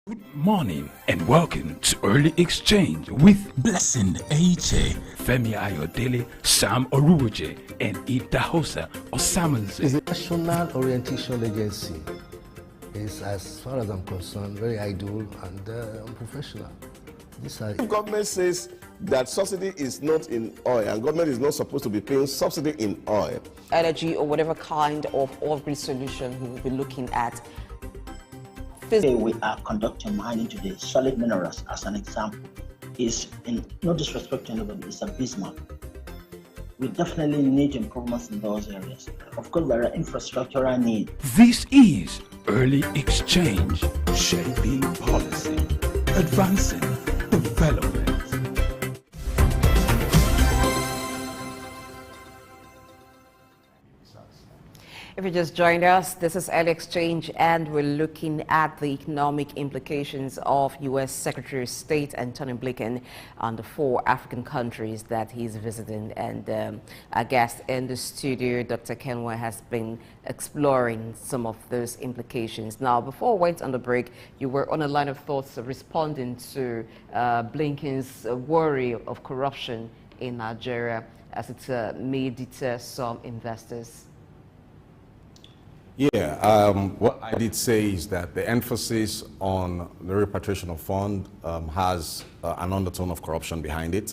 Good morning and welcome to Early Exchange with Blessing Aiche, Femi Ayodele, Sam Oruoje, and Idahosa Osamanze. It's a national orientation agency. It's, as far as I'm concerned, very idle and unprofessional. If government says that subsidy is not in oil and government is not supposed to be paying subsidy in oil, energy or whatever kind of oil-based solution we will be looking at. Today we are conducting mining today. Solid minerals, as an example, is, in no disrespect to anybody, is a bismarck. We definitely need improvements in those areas. Of course, there are infrastructural needs. This is Early Exchange, shaping policy, advancing development. If you just joined us, this is Early Exchange, and we're looking at the economic implications of U.S. Secretary of State Antony Blinken on the 4 African countries that he's visiting. And our guest in the studio, Dr. Kenwa, has been exploring some of those implications. Now, before we went on the break, you were on a line of thoughts responding to Blinken's worry of corruption in Nigeria as it may deter some investors. Yeah, what I did say is that the emphasis on the repatriation of funds has an undertone of corruption behind it,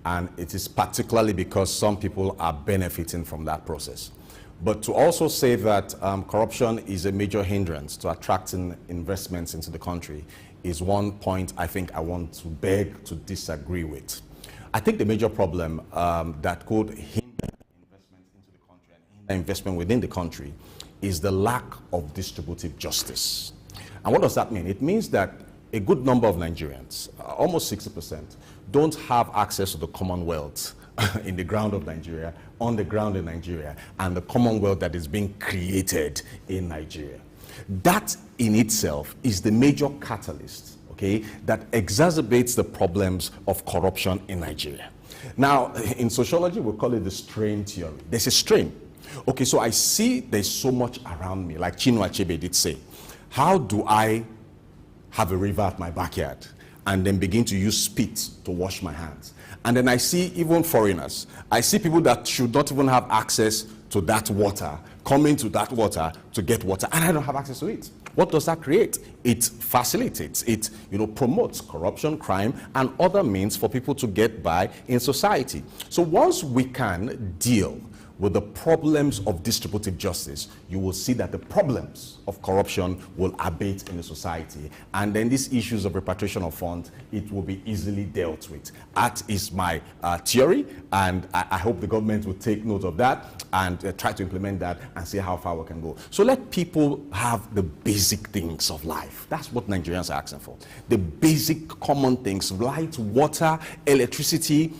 and it is particularly because some people are benefiting from that process. But to also say that corruption is a major hindrance to attracting investments into the country is one point I think I want to beg to disagree with. I think the major problem that could hinder investment into the country and hinder investment within the country is the lack of distributive justice. And what does that mean? It means that a good number of Nigerians, almost 60%, don't have access to the Commonwealth in the ground of Nigeria, on the ground in Nigeria, and the Commonwealth that is being created in Nigeria. That in itself is the major catalyst, okay, that exacerbates the problems of corruption in Nigeria. Now, in sociology, we call it the strain theory. There's a strain. Okay, so I see there's so much around me, like Chinua Achebe did say. How do I have a river at my backyard and then begin to use spit to wash my hands? And then I see even foreigners. I see people that should not even have access to that water, coming to that water to get water, and I don't have access to it. What does that create? It facilitates, it promotes corruption, crime, and other means for people to get by in society. So once we can deal with the problems of distributive justice, you will see that the problems of corruption will abate in the society. And then these issues of repatriation of funds, it will be easily dealt with. That is my theory, and I hope the government will take note of that and try to implement that and see how far we can go. So let people have the basic things of life. That's what Nigerians are asking for. The basic common things, light, water, electricity,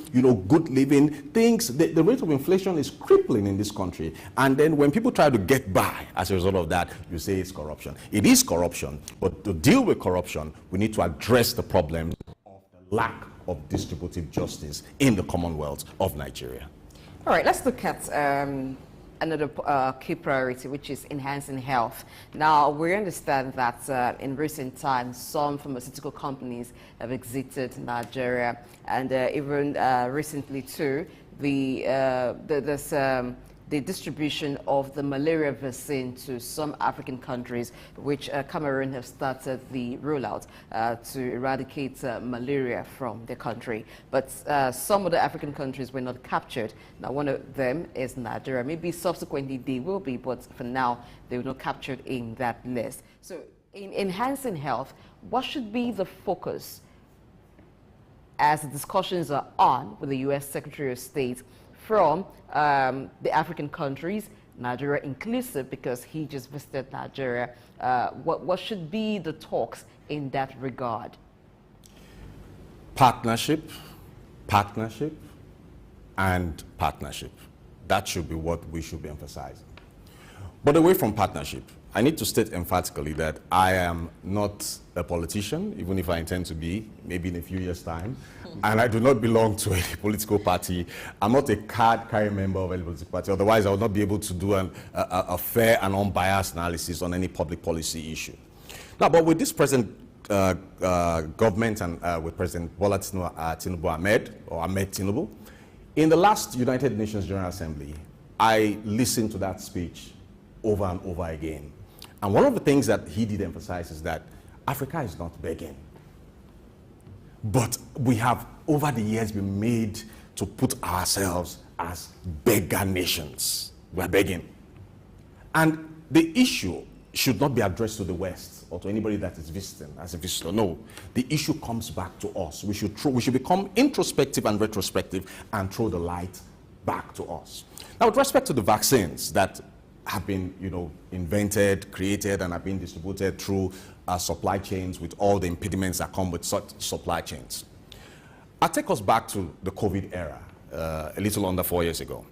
good living, things. The rate of inflation is crippling in this country. And then when people try to get by as a result of that, you say it's corruption. It is corruption, but to deal with corruption, we need to address the problem of the lack of distributive justice in the Commonwealth of Nigeria. All right, let's look at another key priority, which is enhancing health. Now, we understand that in recent times, some pharmaceutical companies have exited Nigeria, and even recently too, the distribution of the malaria vaccine to some African countries, which Cameroon have started the rollout to eradicate malaria from the country. But some of the African countries were not captured. Now, one of them is Nigeria. Maybe subsequently they will be, but for now, they were not captured in that list. So in enhancing health, what should be the focus as the discussions are on with the U.S. Secretary of State from the African countries, Nigeria inclusive, because he just visited Nigeria? What should be the talks in that regard? Partnership, and partnership. That should be what we should be emphasizing. But away from partnership, I need to state emphatically that I am not a politician, even if I intend to be, maybe in a few years' time. And I do not belong to a political party. I'm not a card-carrying member of any political party. Otherwise, I would not be able to do a fair and unbiased analysis on any public policy issue. Now, but with this present government and with President Bola Ahmed Tinubu, in the last United Nations General Assembly, I listened to that speech over and over again. And one of the things that he did emphasize is that Africa is not begging. But we have, over the years, been made to put ourselves as beggar nations. We're begging. And the issue should not be addressed to the West or to anybody that is visiting as a visitor. No, the issue comes back to us. We should become introspective and retrospective and throw the light back to us. Now, with respect to the vaccines that have been, invented, created, and have been distributed through supply chains with all the impediments that come with such supply chains. I'll take us back to the COVID era, a little under 4 years ago.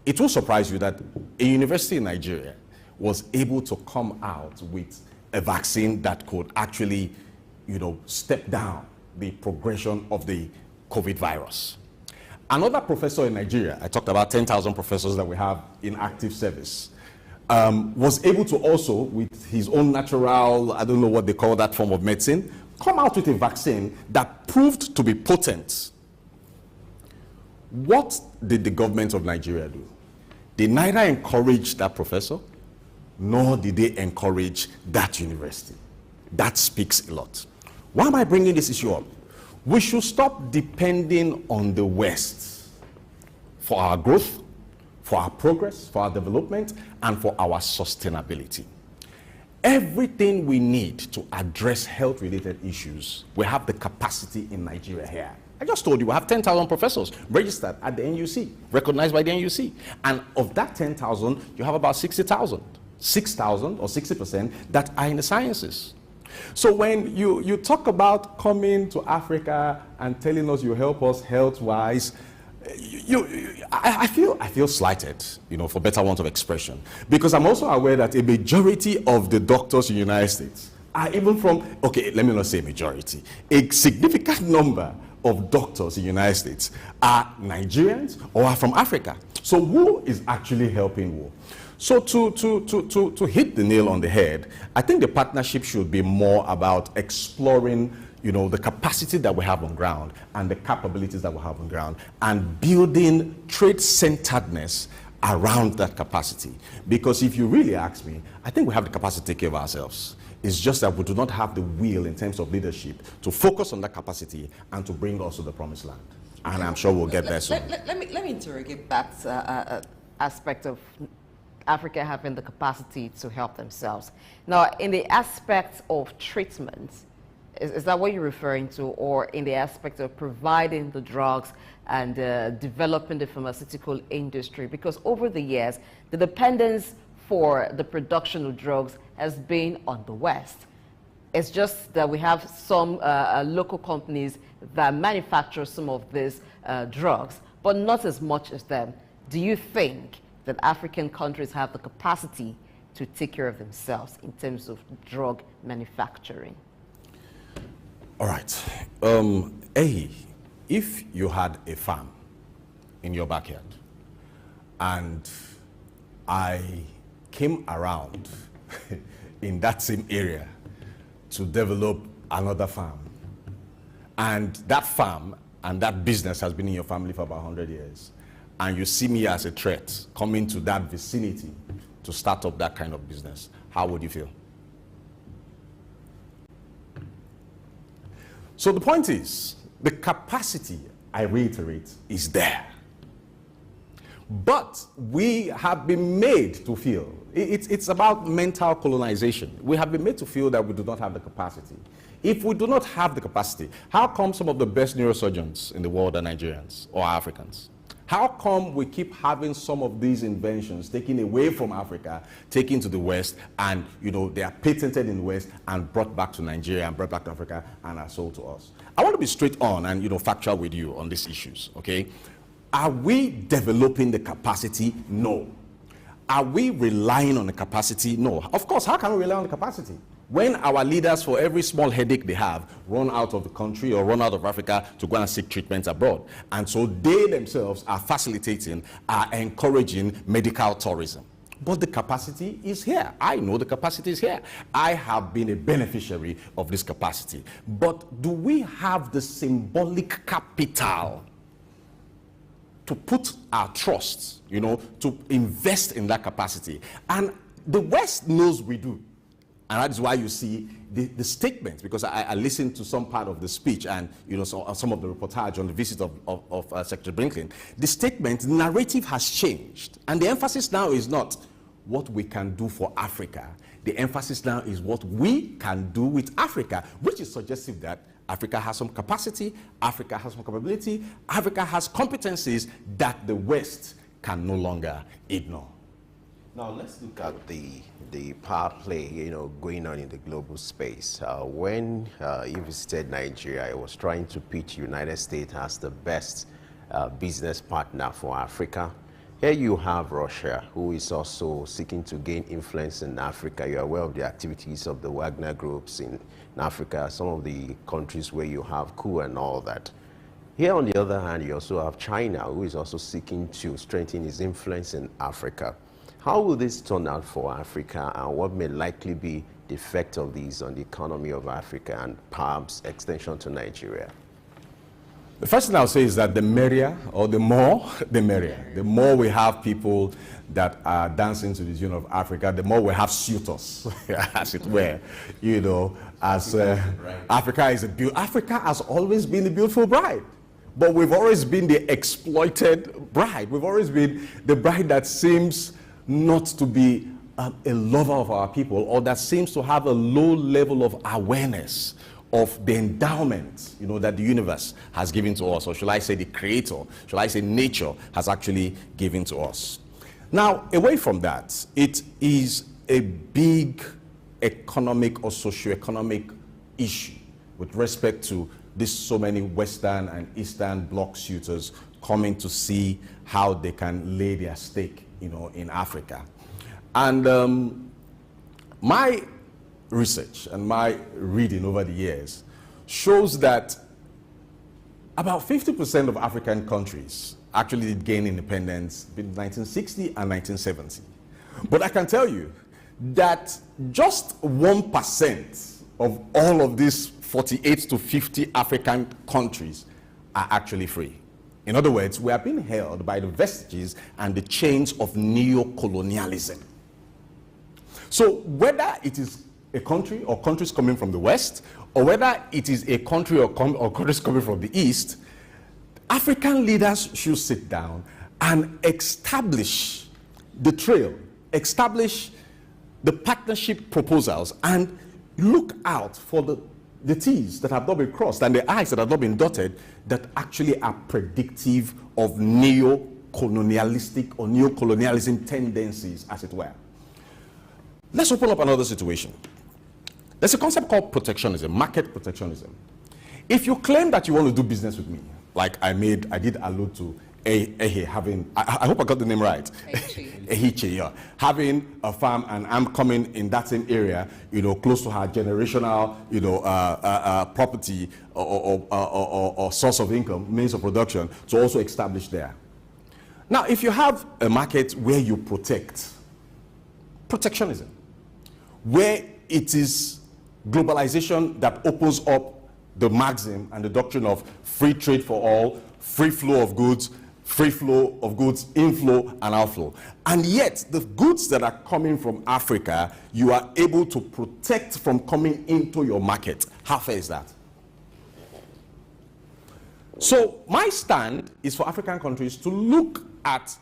It will surprise you that a university in Nigeria was able to come out with a vaccine that could actually, step down the progression of the COVID virus. Another professor in Nigeria, I talked about 10,000 professors that we have in active service, was able to also, with his own natural, I don't know what they call that form of medicine, come out with a vaccine that proved to be potent. What did the government of Nigeria do? They neither encouraged that professor, nor did they encourage that university. That speaks a lot. Why am I bringing this issue up? We should stop depending on the West for our growth, for our progress, for our development, and for our sustainability. Everything we need to address health-related issues, we have the capacity in Nigeria here. I just told you we have 10,000 professors registered at the NUC, recognized by the NUC. And of that 10,000, you have about 60,000, 6,000 or 60% that are in the sciences. So when you talk about coming to Africa and telling us you help us health-wise, I feel slighted, for better want of expression, because I'm also aware that a majority of the doctors in the United States are even from, okay, let me not say majority, a significant number of doctors in the United States are Nigerians or are from Africa. So who is actually helping who? So to hit the nail on the head, I think the partnership should be more about exploring, the capacity that we have on ground and the capabilities that we have on ground and building trade-centeredness around that capacity. Because if you really ask me, I think we have the capacity to take care of ourselves. It's just that we do not have the will in terms of leadership to focus on that capacity and to bring us to the promised land. And I'm sure we'll get there soon. Let me interrogate that aspect of Africa having the capacity to help themselves. Now, in the aspect of treatment, is that what you're referring to, or in the aspect of providing the drugs and developing the pharmaceutical industry? Because over the years, the dependence for the production of drugs has been on the West. It's just that we have some local companies that manufacture some of these drugs, but not as much as them. Do you think that African countries have the capacity to take care of themselves in terms of drug manufacturing? All right. If you had a farm in your backyard and I came around in that same area to develop another farm, and that farm and that business has been in your family for about 100 years, and you see me as a threat coming to that vicinity to start up that kind of business, how would you feel? So the point is, the capacity, I reiterate, is there. But we have been made to feel, it's about mental colonization. We have been made to feel that we do not have the capacity. If we do not have the capacity, how come some of the best neurosurgeons in the world are Nigerians or Africans? How come we keep having some of these inventions taken away from Africa, taken to the West, and they are patented in the West and brought back to Nigeria and brought back to Africa and are sold to us? I want to be straight on and factual with you on these issues, okay? Are we developing the capacity? No. Are we relying on the capacity? No. Of course, how can we rely on the capacity? When our leaders, for every small headache they have, run out of the country or run out of Africa to go and seek treatment abroad. And so they themselves are facilitating, are encouraging medical tourism. But the capacity is here. I know the capacity is here. I have been a beneficiary of this capacity. But do we have the symbolic capital to put our trust, to invest in that capacity? And the West knows we do. And that is why you see the statement, because I listened to some part of the speech and some of the reportage on the visit of Secretary Blinken. The statement, the narrative has changed. And the emphasis now is not what we can do for Africa. The emphasis now is what we can do with Africa, which is suggestive that Africa has some capacity, Africa has some capability, Africa has competencies that the West can no longer ignore. Now let's look at the power play, going on in the global space. When he visited Nigeria, he was trying to pitch United States as the best business partner for Africa. Here you have Russia, who is also seeking to gain influence in Africa. You're aware of the activities of the Wagner groups in Africa, some of the countries where you have coup and all that. Here, on the other hand, you also have China, who is also seeking to strengthen its influence in Africa. How will this turn out for Africa, and what may likely be the effect of these on the economy of Africa and perhaps extension to Nigeria? The first thing I'll say is that the merrier, or the more, the merrier. The more we have people that are dancing to the tune of Africa, the more we have suitors, as it were. You know, as Africa has always been the beautiful bride. But we've always been the exploited bride. We've always been the bride that seems not to be a lover of our people, or that seems to have a low level of awareness of the endowment, you know, that the universe has given to us, or shall I say the creator, shall I say nature has actually given to us. Now, away from that, it is a big economic or socio-economic issue with respect to this so many Western and Eastern bloc suitors coming to see how they can lay their stake, you know, in Africa. And my research and my reading over the years shows that about 50% of African countries actually did gain independence between 1960 and 1970. But I can tell you that just 1% of all of these 48 to 50 African countries are actually free. In other words, we are being held by the vestiges and the chains of neo-colonialism. So whether it is a country or countries coming from the West, or whether it is a country or countries coming from the East, African leaders should sit down and establish the trail, establish the partnership proposals, and look out for the T's that have not been crossed and the I's that have not been dotted, that actually are predictive of neo-colonialistic or neo-colonialism tendencies, as it were. Let's open up another situation. There's a concept called protectionism, market protectionism. If you claim that you want to do business with me, like I did allude to Ehe having, I hope I got the name right. Ehiche, yeah. Having a farm, and I'm coming in that same area, you know, close to her generational, you know, property or source of income, means of production, to also establish there. Now, if you have a market where you protectionism, where it is globalization that opens up the maxim and the doctrine of free trade for all, free flow of goods, inflow and outflow. And yet, the goods that are coming from Africa, you are able to protect from coming into your market. How fair is that? So, my stand is for African countries to look at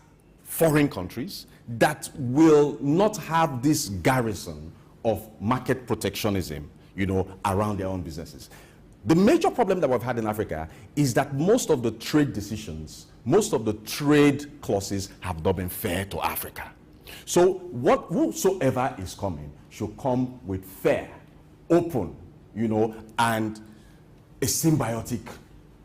foreign countries that will not have this garrison of market protectionism, you know, around their own businesses. The major problem that we've had in Africa is that most of the trade decisions, most of the trade clauses have not been fair to Africa. So whosoever is coming should come with fair, open, you know, and a symbiotic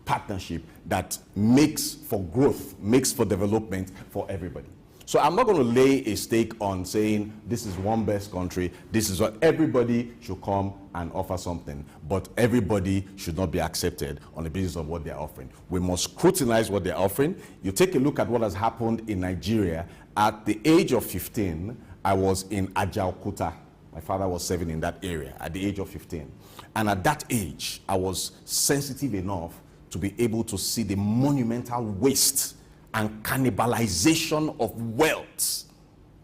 partnership that makes for growth, makes for development for everybody. So I'm not going to lay a stake on saying this is one best country, this is what everybody should come and offer something, but everybody should not be accepted on the basis of what they're offering. We must scrutinize what they're offering. You take a look at what has happened in Nigeria. At the age of 15, I was in Ajaokuta. My father was serving in that area at the age of 15. And at that age, I was sensitive enough to be able to see the monumental waste and cannibalization of wealth,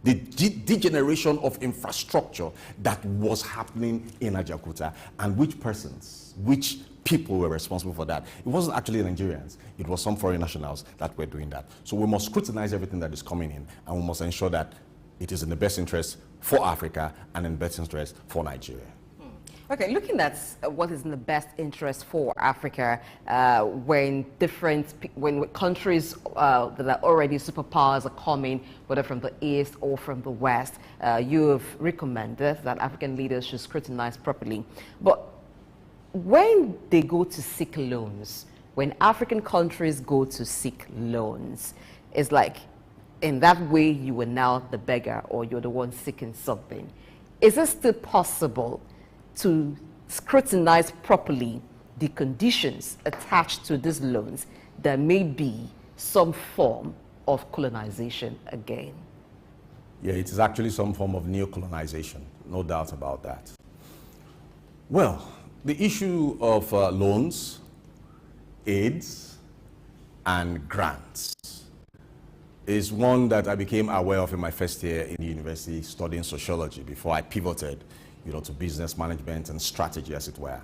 the degeneration of infrastructure that was happening in Ajaokuta, and which persons, which people were responsible for that. It wasn't actually Nigerians, it was some foreign nationals that were doing that. So we must scrutinize everything that is coming in, and we must ensure that it is in the best interest for Africa and in the best interest for Nigeria. Okay, looking at what is in the best interest for Africa, when countries that are already superpowers are coming, whether from the East or from the West, you have recommended that African leaders should scrutinize properly. But when they go to seek loans, when African countries go to seek loans, it's like in that way you were now the beggar or you're the one seeking something. Is it still possible to scrutinize properly the conditions attached to these loans? There may be some form of colonization again. Yeah, it is actually some form of neo-colonization, no doubt about that. Well, the issue of loans, aids, and grants is one that I became aware of in my first year in the university studying sociology before I pivoted, to business management and strategy, as it were.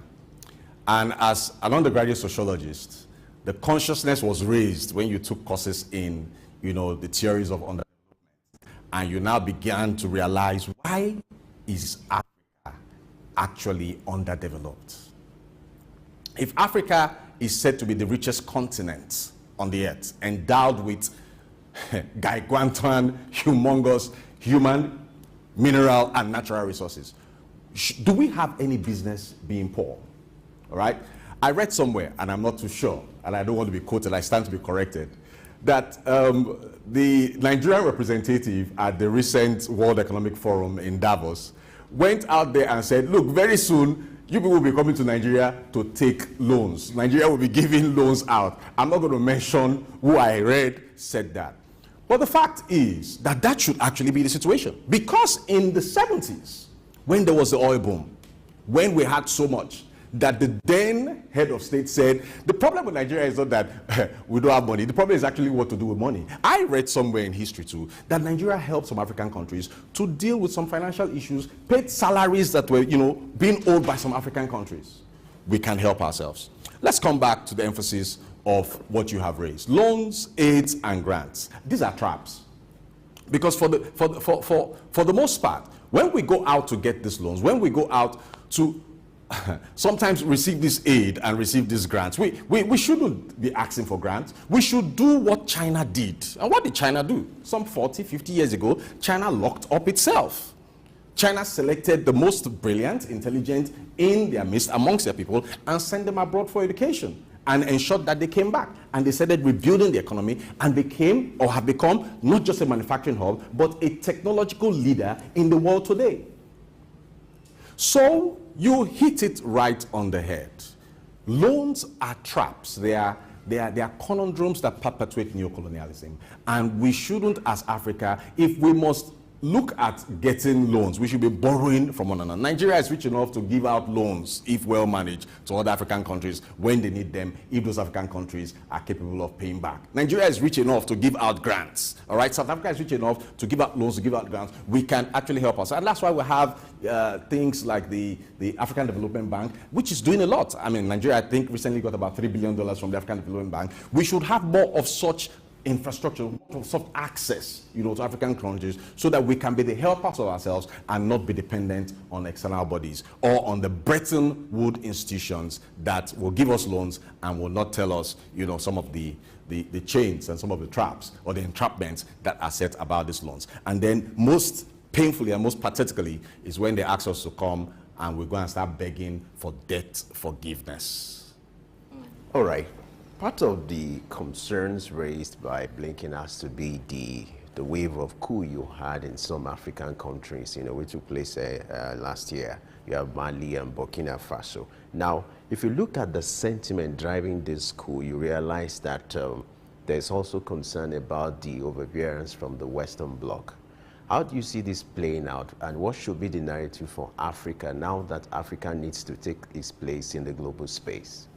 And as an undergraduate sociologist, the consciousness was raised when you took courses in, the theories of underdevelopment, and you now began to realize, why is Africa actually underdeveloped? If Africa is said to be the richest continent on the earth, endowed with gigantic, humongous human, mineral, and natural resources, do we have any business being poor? All right? I read somewhere, and I'm not too sure, and I don't want to be quoted, I stand to be corrected, that the Nigerian representative at the recent World Economic Forum in Davos went out there and said, look, very soon, you people will be coming to Nigeria to take loans. Nigeria will be giving loans out. I'm not going to mention who I read said that. But the fact is that that should actually be the situation. Because in the 70s, when there was the oil boom, when we had so much, that the then head of state said, the problem with Nigeria is not that we don't have money. The problem is actually what to do with money. I read somewhere in history too, that Nigeria helped some African countries to deal with some financial issues, paid salaries that were, being owed by some African countries. We can help ourselves. Let's come back to the emphasis of what you have raised. Loans, aids, and grants. These are traps. Because for the most part, when we go out to get these loans, when we go out to sometimes receive this aid and receive these grants, we shouldn't be asking for grants. We should do what China did. And what did China do? Some 40, 50 years ago, China locked up itself. China selected the most brilliant, intelligent in their midst amongst their people and sent them abroad for education and ensured that they came back. And they started rebuilding the economy and became, or have become, not just a manufacturing hub, but a technological leader in the world today. So you hit it right on the head. Loans are traps. They are conundrums that perpetuate neocolonialism. And we shouldn't, as Africa, if we must look at getting loans, we should be borrowing from one another. Nigeria is rich enough to give out loans, if well managed, to other African countries when they need them, if those African countries are capable of paying back. Nigeria is rich enough to give out grants. All right, South Africa is rich enough to give out loans, to give out grants. We can actually help us. And that's why we have things like the African Development Bank, which is doing a lot. I mean, Nigeria, I think, recently got about $3 billion from the African Development Bank. We should have more of such infrastructure, soft access, to African countries, so that we can be the helpers of ourselves and not be dependent on external bodies or on the Bretton Woods institutions that will give us loans and will not tell us, some of the chains and some of the traps or the entrapments that are set about these loans. And then most painfully and most pathetically is when they ask us to come and we go and start begging for debt forgiveness. All right. Part of the concerns raised by Blinken has to be the wave of coup you had in some African countries, which took place last year. You have Mali and Burkina Faso. Now, if you look at the sentiment driving this coup, you realize that there's also concern about the overbearance from the Western Bloc. How do you see this playing out, and what should be the narrative for Africa now that Africa needs to take its place in the global space?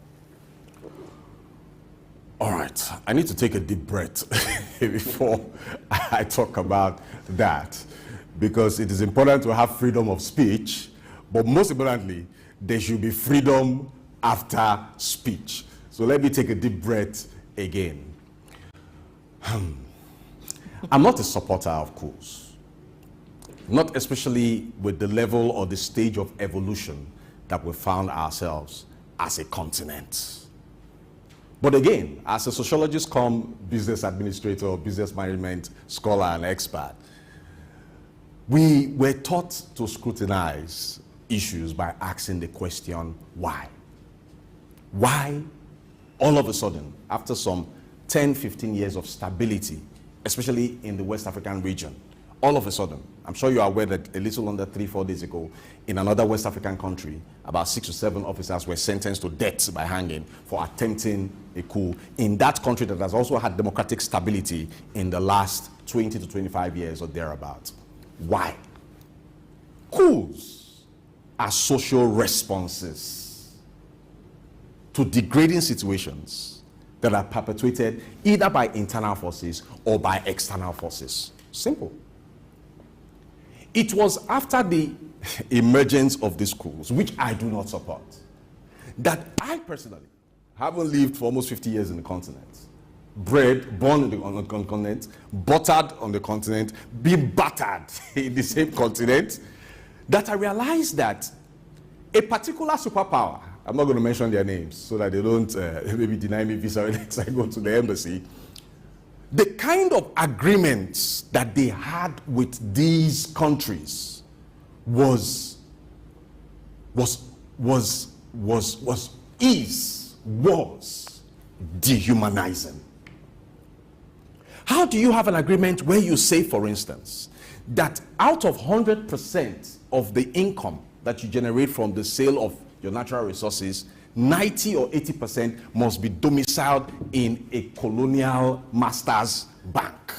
All right, I need to take a deep breath before I talk about that, because it is important to have freedom of speech, but most importantly, there should be freedom after speech. So let me take a deep breath again. I'm not a supporter of coups, not especially with the level or the stage of evolution that we found ourselves as a continent. But again, as a sociologist come business administrator, business management scholar and expert, we were taught to scrutinize issues by asking the question, why? Why all of a sudden, after some 10, 15 years of stability especially in the West African region. All of a sudden, I'm sure you are aware that a little under 3-4 days ago, in another West African country, about 6 or 7 officers were sentenced to death by hanging for attempting a coup in that country that has also had democratic stability in the last 20 to 25 years or thereabouts. Why? Coups are social responses to degrading situations that are perpetuated either by internal forces or by external forces. Simple. It was after the emergence of these coups, which I do not support, that I personally, having lived for almost 50 years in the continent, born on the continent, buttered on the continent, being battered in the same continent, that I realized that a particular superpower, I'm not going to mention their names so that they don't maybe deny me visa next I go to the embassy, the kind of agreements that they had with these countries was dehumanizing. How do you have an agreement where you say, for instance, that out of 100% of the income that you generate from the sale of your natural resources, 90 or 80% must be domiciled in a colonial master's bank?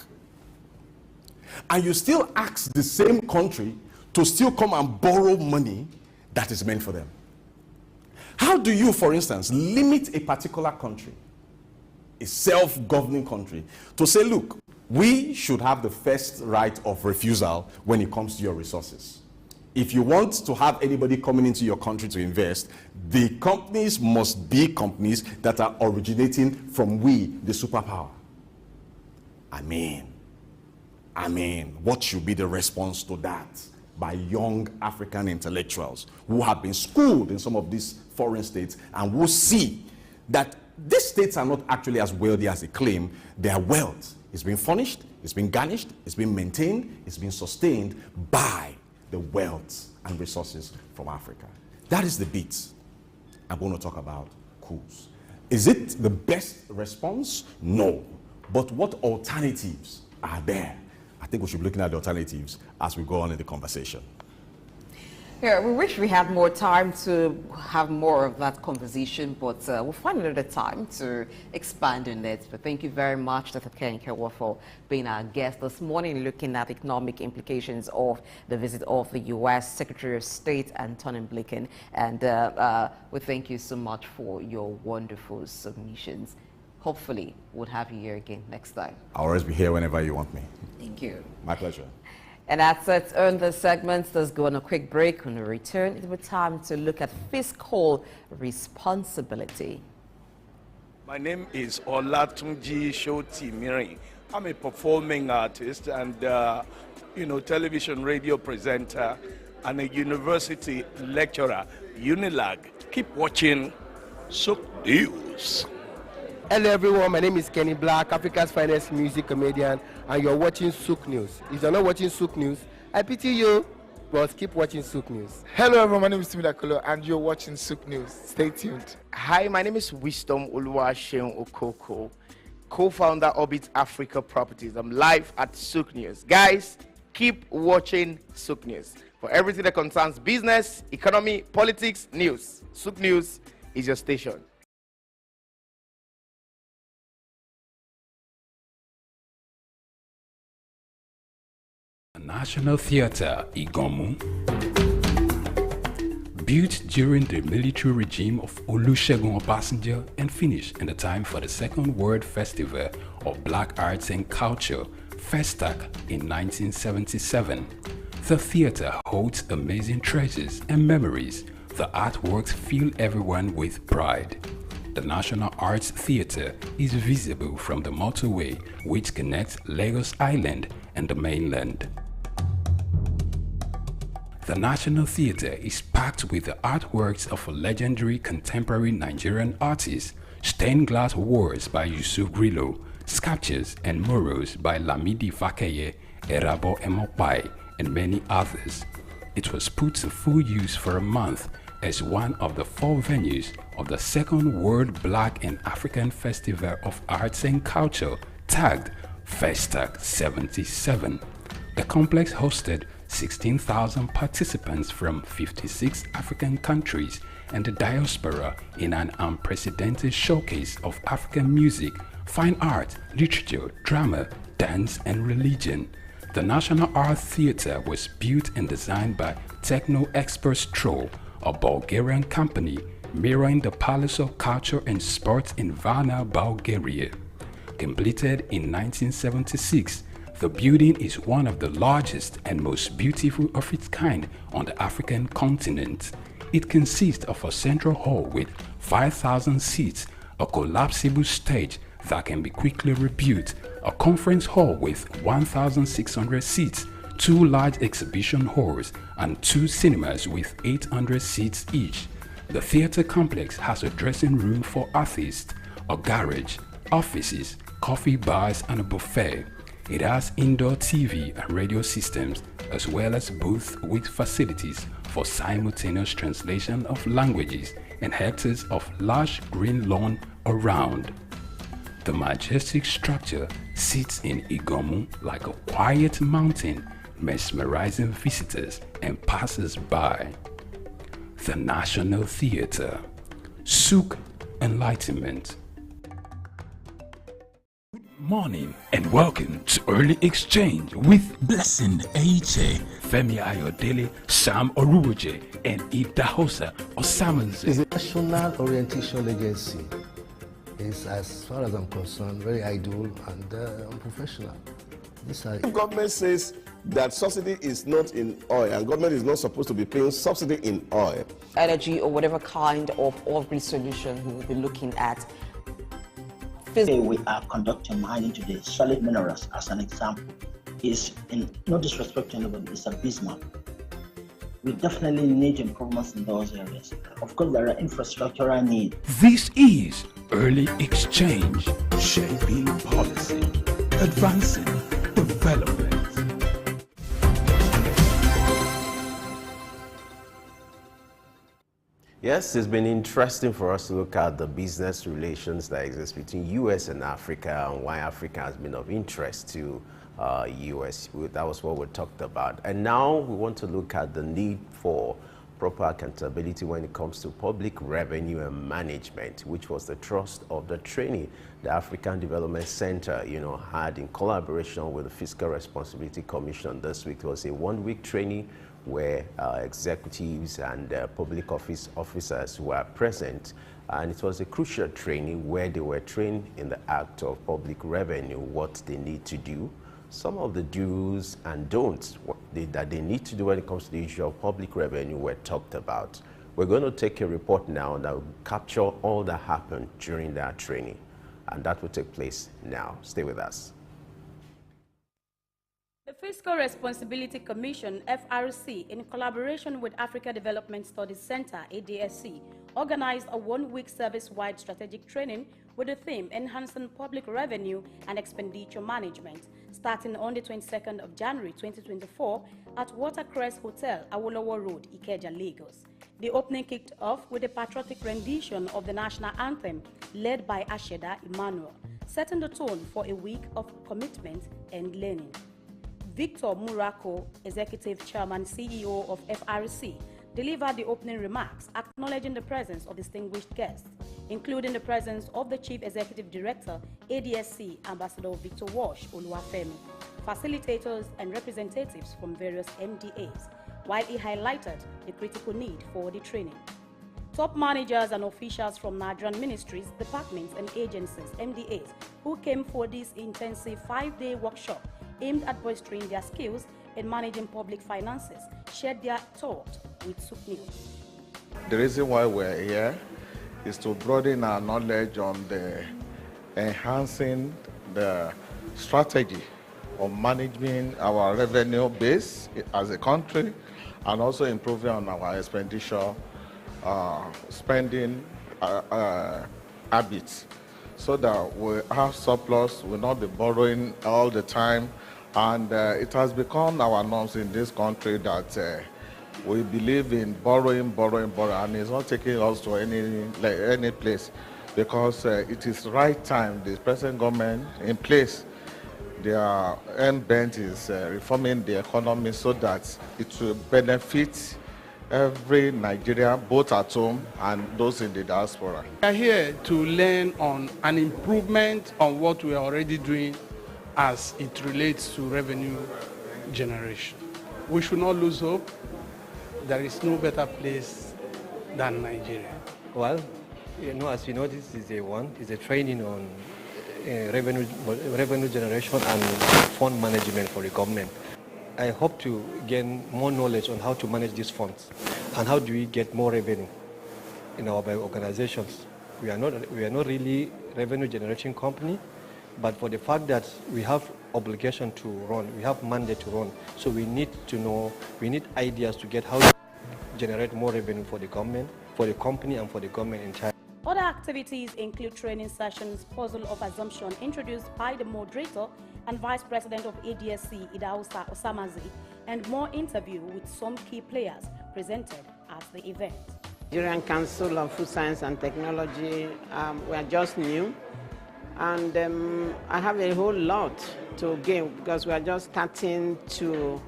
And you still ask the same country to still come and borrow money that is meant for them. How do you, for instance, limit a particular country, a self-governing country, to say, look, we should have the first right of refusal when it comes to your resources? If you want to have anybody coming into your country to invest, the companies must be companies that are originating from we, the superpower. I mean, what should be the response to that by young African intellectuals who have been schooled in some of these foreign states and will see that these states are not actually as wealthy as they claim? Their wealth is being furnished, it's been garnished, it's been maintained, it's been sustained by the wealth and resources from Africa. That is the bit I'm going to talk about coups. Is it the best response? No. But what alternatives are there? I think we should be looking at the alternatives as we go on in the conversation. Yeah, we wish we had more time to have more of that conversation, but we'll find another time to expand on it. But thank you very much, Dr. Ken Kewa, for being our guest this morning, looking at economic implications of the visit of the U.S. Secretary of State, Anthony Blinken. And we thank you so much for your wonderful submissions. Hopefully, we'll have you here again next time. I'll always be here whenever you want me. Thank you. My pleasure. And that's it on the segments. Let's go on a quick break. When we return, it will be time to look at fiscal responsibility. My name is Olatunji Shoti Miri. I'm a performing artist and, television radio presenter and a university lecturer, Unilag. Keep watching Souq News. Hello everyone, my name is Kenny Black, Africa's finest music comedian, and you're watching Souq News. If you're not watching Souq News, I pity you, but keep watching Souq News. Hello everyone, my name is Timmy Dakolo, and you're watching Souq News. Stay tuned. Hi, my name is Wisdom Oluwaseun Okoko, co-founder Orbit Africa Properties. I'm live at Souq News. Guys, keep watching Souq News for everything that concerns business, economy, politics, news. Souq News is your station. National Theatre, Igomu. Built during the military regime of Olusegun Obasanjo and finished in the time for the Second World Festival of Black Arts and Culture, Festac, in 1977. The theatre holds amazing treasures and memories. The artworks fill everyone with pride. The National Arts Theatre is visible from the motorway which connects Lagos Island and the mainland. The National Theatre is packed with the artworks of a legendary contemporary Nigerian artist, stained glass walls by Yusuf Grillo, sculptures and murals by Lamidi Fakeye, Erabo Emopai, and many others. It was put to full use for a month as one of the 4 venues of the Second World Black and African Festival of Arts and Culture, tagged Festac 77. The complex hosted 16,000 participants from 56 African countries and the diaspora in an unprecedented showcase of African music, fine art, literature, drama, dance, and religion. The National Art Theatre was built and designed by Techno Expert Stroll, a Bulgarian company mirroring the Palace of Culture and Sports in Varna, Bulgaria. Completed in 1976, the building is one of the largest and most beautiful of its kind on the African continent. It consists of a central hall with 5,000 seats, a collapsible stage that can be quickly rebuilt, a conference hall with 1,600 seats, 2 large exhibition halls, and 2 cinemas with 800 seats each. The theater complex has a dressing room for artists, a garage, offices, coffee bars, and a buffet. It has indoor TV and radio systems, as well as booths with facilities for simultaneous translation of languages and hectares of lush green lawn around. The majestic structure sits in Igomu like a quiet mountain, mesmerizing visitors and passers-by. The National Theatre, Souq Enlightenment. Morning and welcome to Early Exchange with Blessing Aiche, Femi Ayodele, Sam Oruwoje, and Idahosa Osamanze. It's a national orientation agency. It's, as far as I'm concerned, very idle and unprofessional. If government says that subsidy is not in oil and government is not supposed to be paying subsidy in oil, energy or whatever kind of oil-based solution we will be looking at. Today we are conducting mining today. Solid minerals, as an example, is, in no disrespect to anybody, it's abysmal. We definitely need improvements in those areas. Of course, there are infrastructural needs. This is Early Exchange, shaping policy, advancing development. Yes, it's been interesting for us to look at the business relations that exist between U.S. and Africa and why Africa has been of interest to U.S. That was what we talked about. And now we want to look at the need for proper accountability when it comes to public revenue and management, which was the thrust of the training the African Development Center, had in collaboration with the Fiscal Responsibility Commission this week. It was a one-week training where executives and public officers were present, and it was a crucial training where they were trained in the act of public revenue, what they need to do, some of the do's and don'ts that they need to do when it comes to the issue of public revenue were talked about. We're going to take a report now that will capture all that happened during that training, and that will take place now. Stay with us. The Fiscal Responsibility Commission, FRC, in collaboration with Africa Development Studies Center, ADSC, organized a one-week service-wide strategic training with the theme Enhancing Public Revenue and Expenditure Management, starting on the 22nd of January 2024 at Watercrest Hotel, Awolowo Road, Ikeja, Lagos. The opening kicked off with a patriotic rendition of the national anthem led by Asheda Emmanuel, setting the tone for a week of commitment and learning. Victor Murako, Executive Chairman, CEO of FRC, delivered the opening remarks, acknowledging the presence of distinguished guests, including the presence of the Chief Executive Director, ADSC, Ambassador Victor Walsh Oluwafemi, facilitators and representatives from various MDAs, while he highlighted the critical need for the training. Top managers and officials from Nigerian ministries, departments and agencies, MDAs, who came for this intensive 5-day workshop aimed at bolstering their skills in managing public finances, shared their thought with Souq News. The reason why we're here is to broaden our knowledge on the enhancing the strategy of managing our revenue base as a country and also improving on our expenditure spending habits so that we have surplus, we'll not be borrowing all the time. And it has become our norms in this country that we believe in borrowing, and it's not taking us to any place because it is right time, the present government in place Their end bent is reforming the economy so that it will benefit every Nigerian, both at home and those in the diaspora. We are here to learn on an improvement on what we are already doing as it relates to revenue generation. We should not lose hope. There is no better place than Nigeria. Well, as you know, this is a training on revenue generation and fund management for the government. I hope to gain more knowledge on how to manage these funds and how do we get more revenue in our organizations. We are not really revenue generating company, but for the fact that we have obligation to run, we have mandate to run, so we need to know, we need ideas to get how to generate more revenue for the government, for the company, and for the government entirely. Other activities include training sessions, puzzle of assumption introduced by the moderator and Vice President of ADSC, Idausa Osamazi, and more interview with some key players presented at the event. Nigerian Council of Food Science and Technology, we are just new, and I have a whole lot to gain because we are just starting to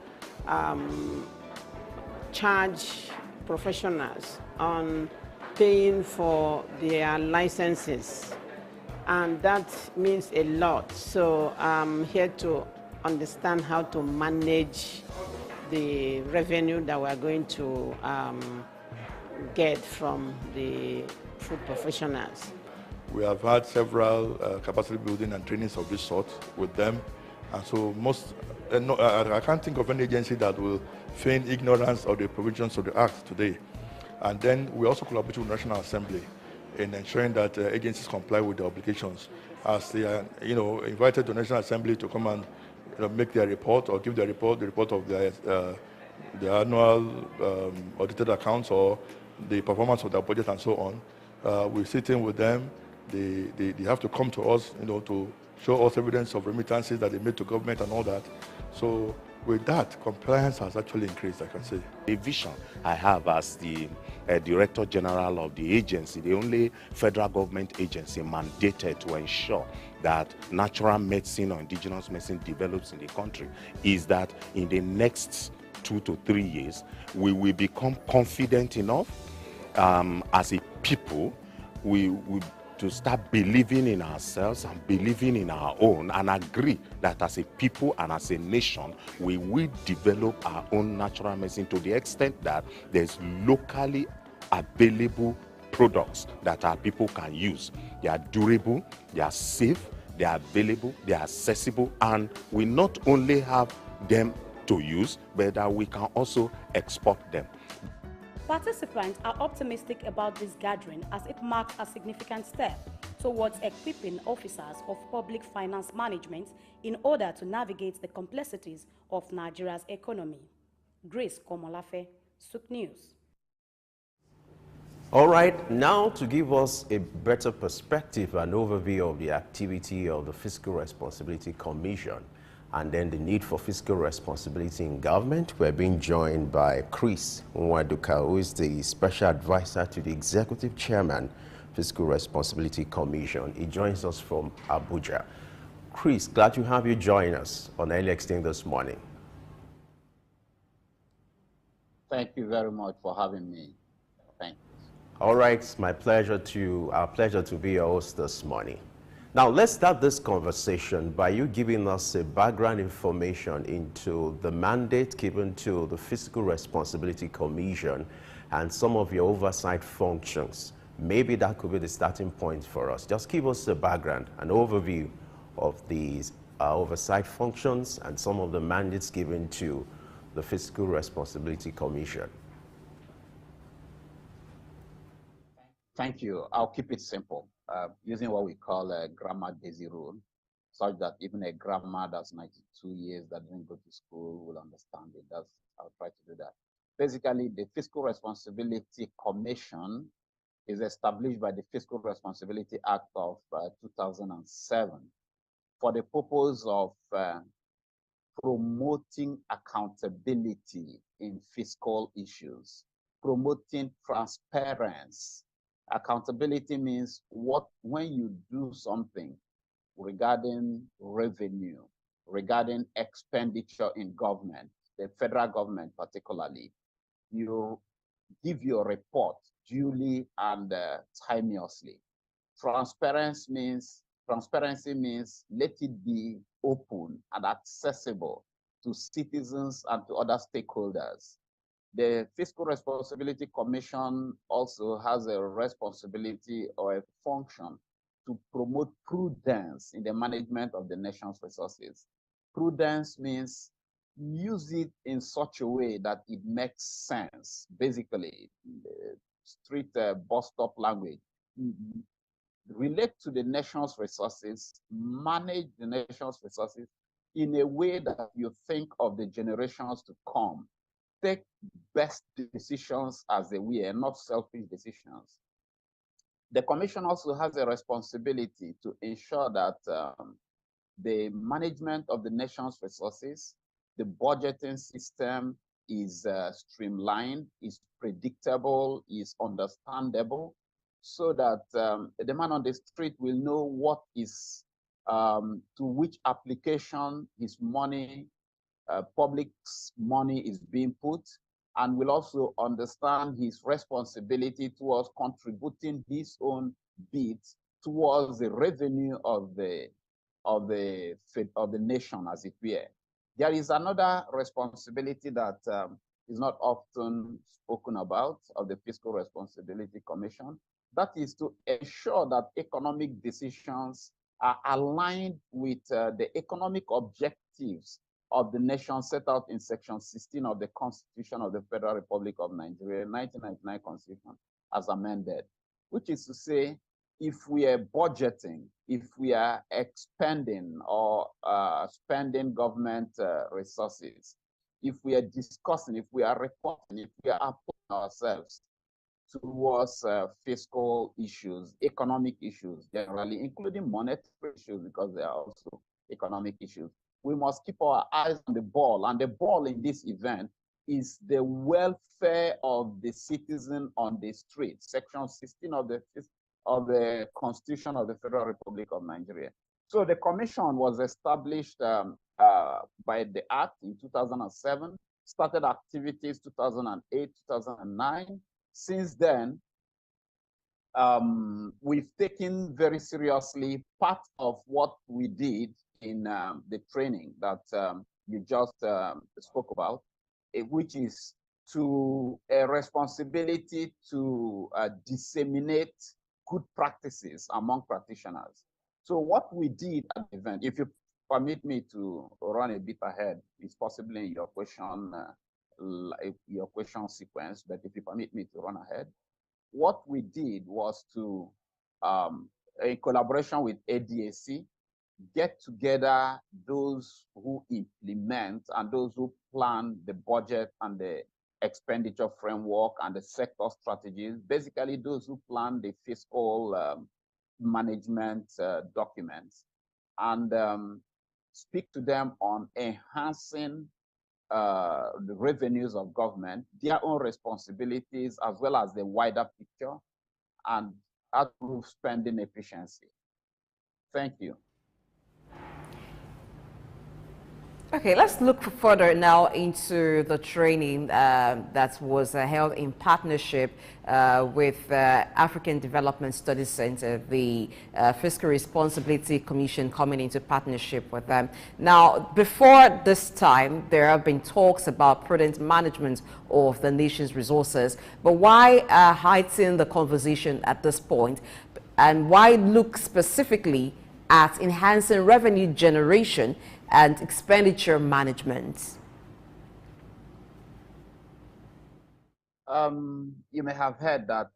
charge professionals on paying for their licenses, and that means a lot. So I'm here to understand how to manage the revenue that we're going to get from the food professionals. We have had several capacity building and trainings of this sort with them, and so I can't think of any agency that will feign ignorance of the provisions of the Act today. And then we also collaborate with the National Assembly in ensuring that agencies comply with their obligations, as they are, invited to the National Assembly to come and make their report or give their report, the report of their annual audited accounts or the performance of their budget and so on. We sit in with them. They have to come to us, to show us evidence of remittances that they made to government and all that. So with that, compliance has actually increased, I can say. The vision I have as the Director General of the agency, the only federal government agency mandated to ensure that natural medicine or indigenous medicine develops in the country, is that in the next 2 to 3 years, we will become confident enough as a people, to start believing in ourselves and believing in our own, and agree that as a people and as a nation, we will develop our own natural medicine to the extent that there's locally available products that our people can use. They are durable, they are safe, they are available, they are accessible, and we not only have them to use, but that we can also export them. Participants are optimistic about this gathering as it marks a significant step towards equipping officers of public finance management in order to navigate the complexities of Nigeria's economy. Grace Komolafe, Souq News. All right, now to give us a better perspective and overview of the activity of the Fiscal Responsibility Commission and then the need for fiscal responsibility in government, we're being joined by Chris Nwaduka, who is the Special Advisor to the Executive Chairman, Fiscal Responsibility Commission. He joins us from Abuja. Chris, glad to have you join us on Early Exchange this morning. Thank you very much for having me. Thank you. All right, it's our pleasure to be your host this morning. Now, let's start this conversation by you giving us a background information into the mandate given to the Fiscal Responsibility Commission and some of your oversight functions. Maybe that could be the starting point for us. Just give us a background, an overview of these oversight functions and some of the mandates given to the Fiscal Responsibility Commission. Thank you. I'll keep it simple, using what we call a grammar daisy rule, such that even a grandma that's 92 years that didn't go to school will understand it. I'll try to do that. Basically, the Fiscal Responsibility Commission is established by the Fiscal Responsibility Act of 2007 for the purpose of promoting accountability in fiscal issues, promoting transparency. Accountability means when you do something regarding revenue, regarding expenditure in government, the federal government particularly, you give your report duly and timeously. Transparency means let it be open and accessible to citizens and to other stakeholders. The Fiscal Responsibility Commission also has a responsibility or a function to promote prudence in the management of the nation's resources. Prudence means use it in such a way that it makes sense. Basically, the street bus stop language. Relate to the nation's resources, manage the nation's resources in a way that you think of the generations to come. Take best decisions as they will, not selfish decisions. The Commission also has a responsibility to ensure that the management of the nation's resources, the budgeting system is streamlined, is predictable, is understandable, so that the man on the street will know what is, to which application his money, public's money is being put, and will also understand his responsibility towards contributing his own bit towards the revenue of the nation, as it were. There is another responsibility that is not often spoken about of the Fiscal Responsibility Commission. That is to ensure that economic decisions are aligned with the economic objectives of the nation set out in Section 16 of the Constitution of the Federal Republic of Nigeria, 1999 Constitution, as amended, which is to say, if we are budgeting, if we are expending or spending government resources, if we are discussing, if we are reporting, if we are applying ourselves towards fiscal issues, economic issues generally, including monetary issues, because they are also economic issues, we must keep our eyes on the ball. And the ball in this event is the welfare of the citizen on the street, Section 16 of the Constitution of the Federal Republic of Nigeria. So the commission was established by the Act in 2007, started activities 2008, 2009. Since then, we've taken very seriously part of what we did in the training that you just spoke about, which is to a responsibility to disseminate good practices among practitioners. So what we did at the event, if you permit me to run a bit ahead, it's possibly in your question sequence, but if you permit me to run ahead, what we did was to, in collaboration with ADAC, get together those who implement and those who plan the budget and the expenditure framework and the sector strategies, basically those who plan the fiscal management documents, and speak to them on enhancing the revenues of government, their own responsibilities, as well as the wider picture, and improve spending efficiency. Thank you. Okay, let's look further now into the training that was held in partnership with African Development Studies Center, the Fiscal Responsibility Commission coming into partnership with them. Now, before this time, there have been talks about prudent management of the nation's resources, but why heighten the conversation at this point, and why look specifically at enhancing revenue generation and expenditure management? You may have heard that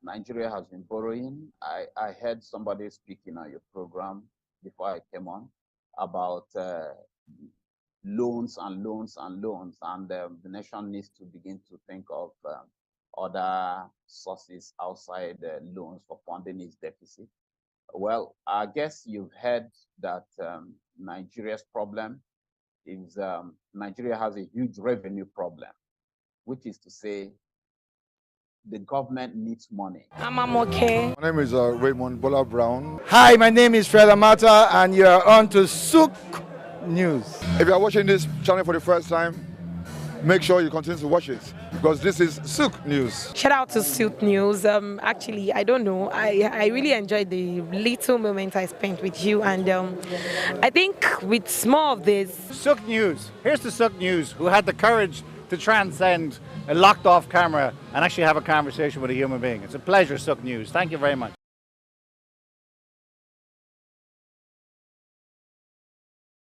Nigeria has been borrowing. I heard somebody speaking on your program before I came on about loans and loans and loans, and the nation needs to begin to think of other sources outside loans for funding its deficit. Well, I guess you've heard that Nigeria's problem is Nigeria has a huge revenue problem, which is to say the government needs money. I'm okay. My name is Raymond Bola Brown. Hi, my name is Fred Amata, and you are on to Souq News. If you are watching this channel for the first time, make sure you continue to watch it because this is Souq News. Shout out to Souq News. Actually, I don't know. I really enjoyed the little moments I spent with you, and I think with more of this. Souq News. Here's the Souq News who had the courage to transcend a locked off camera and actually have a conversation with a human being. It's a pleasure, Souq News. Thank you very much.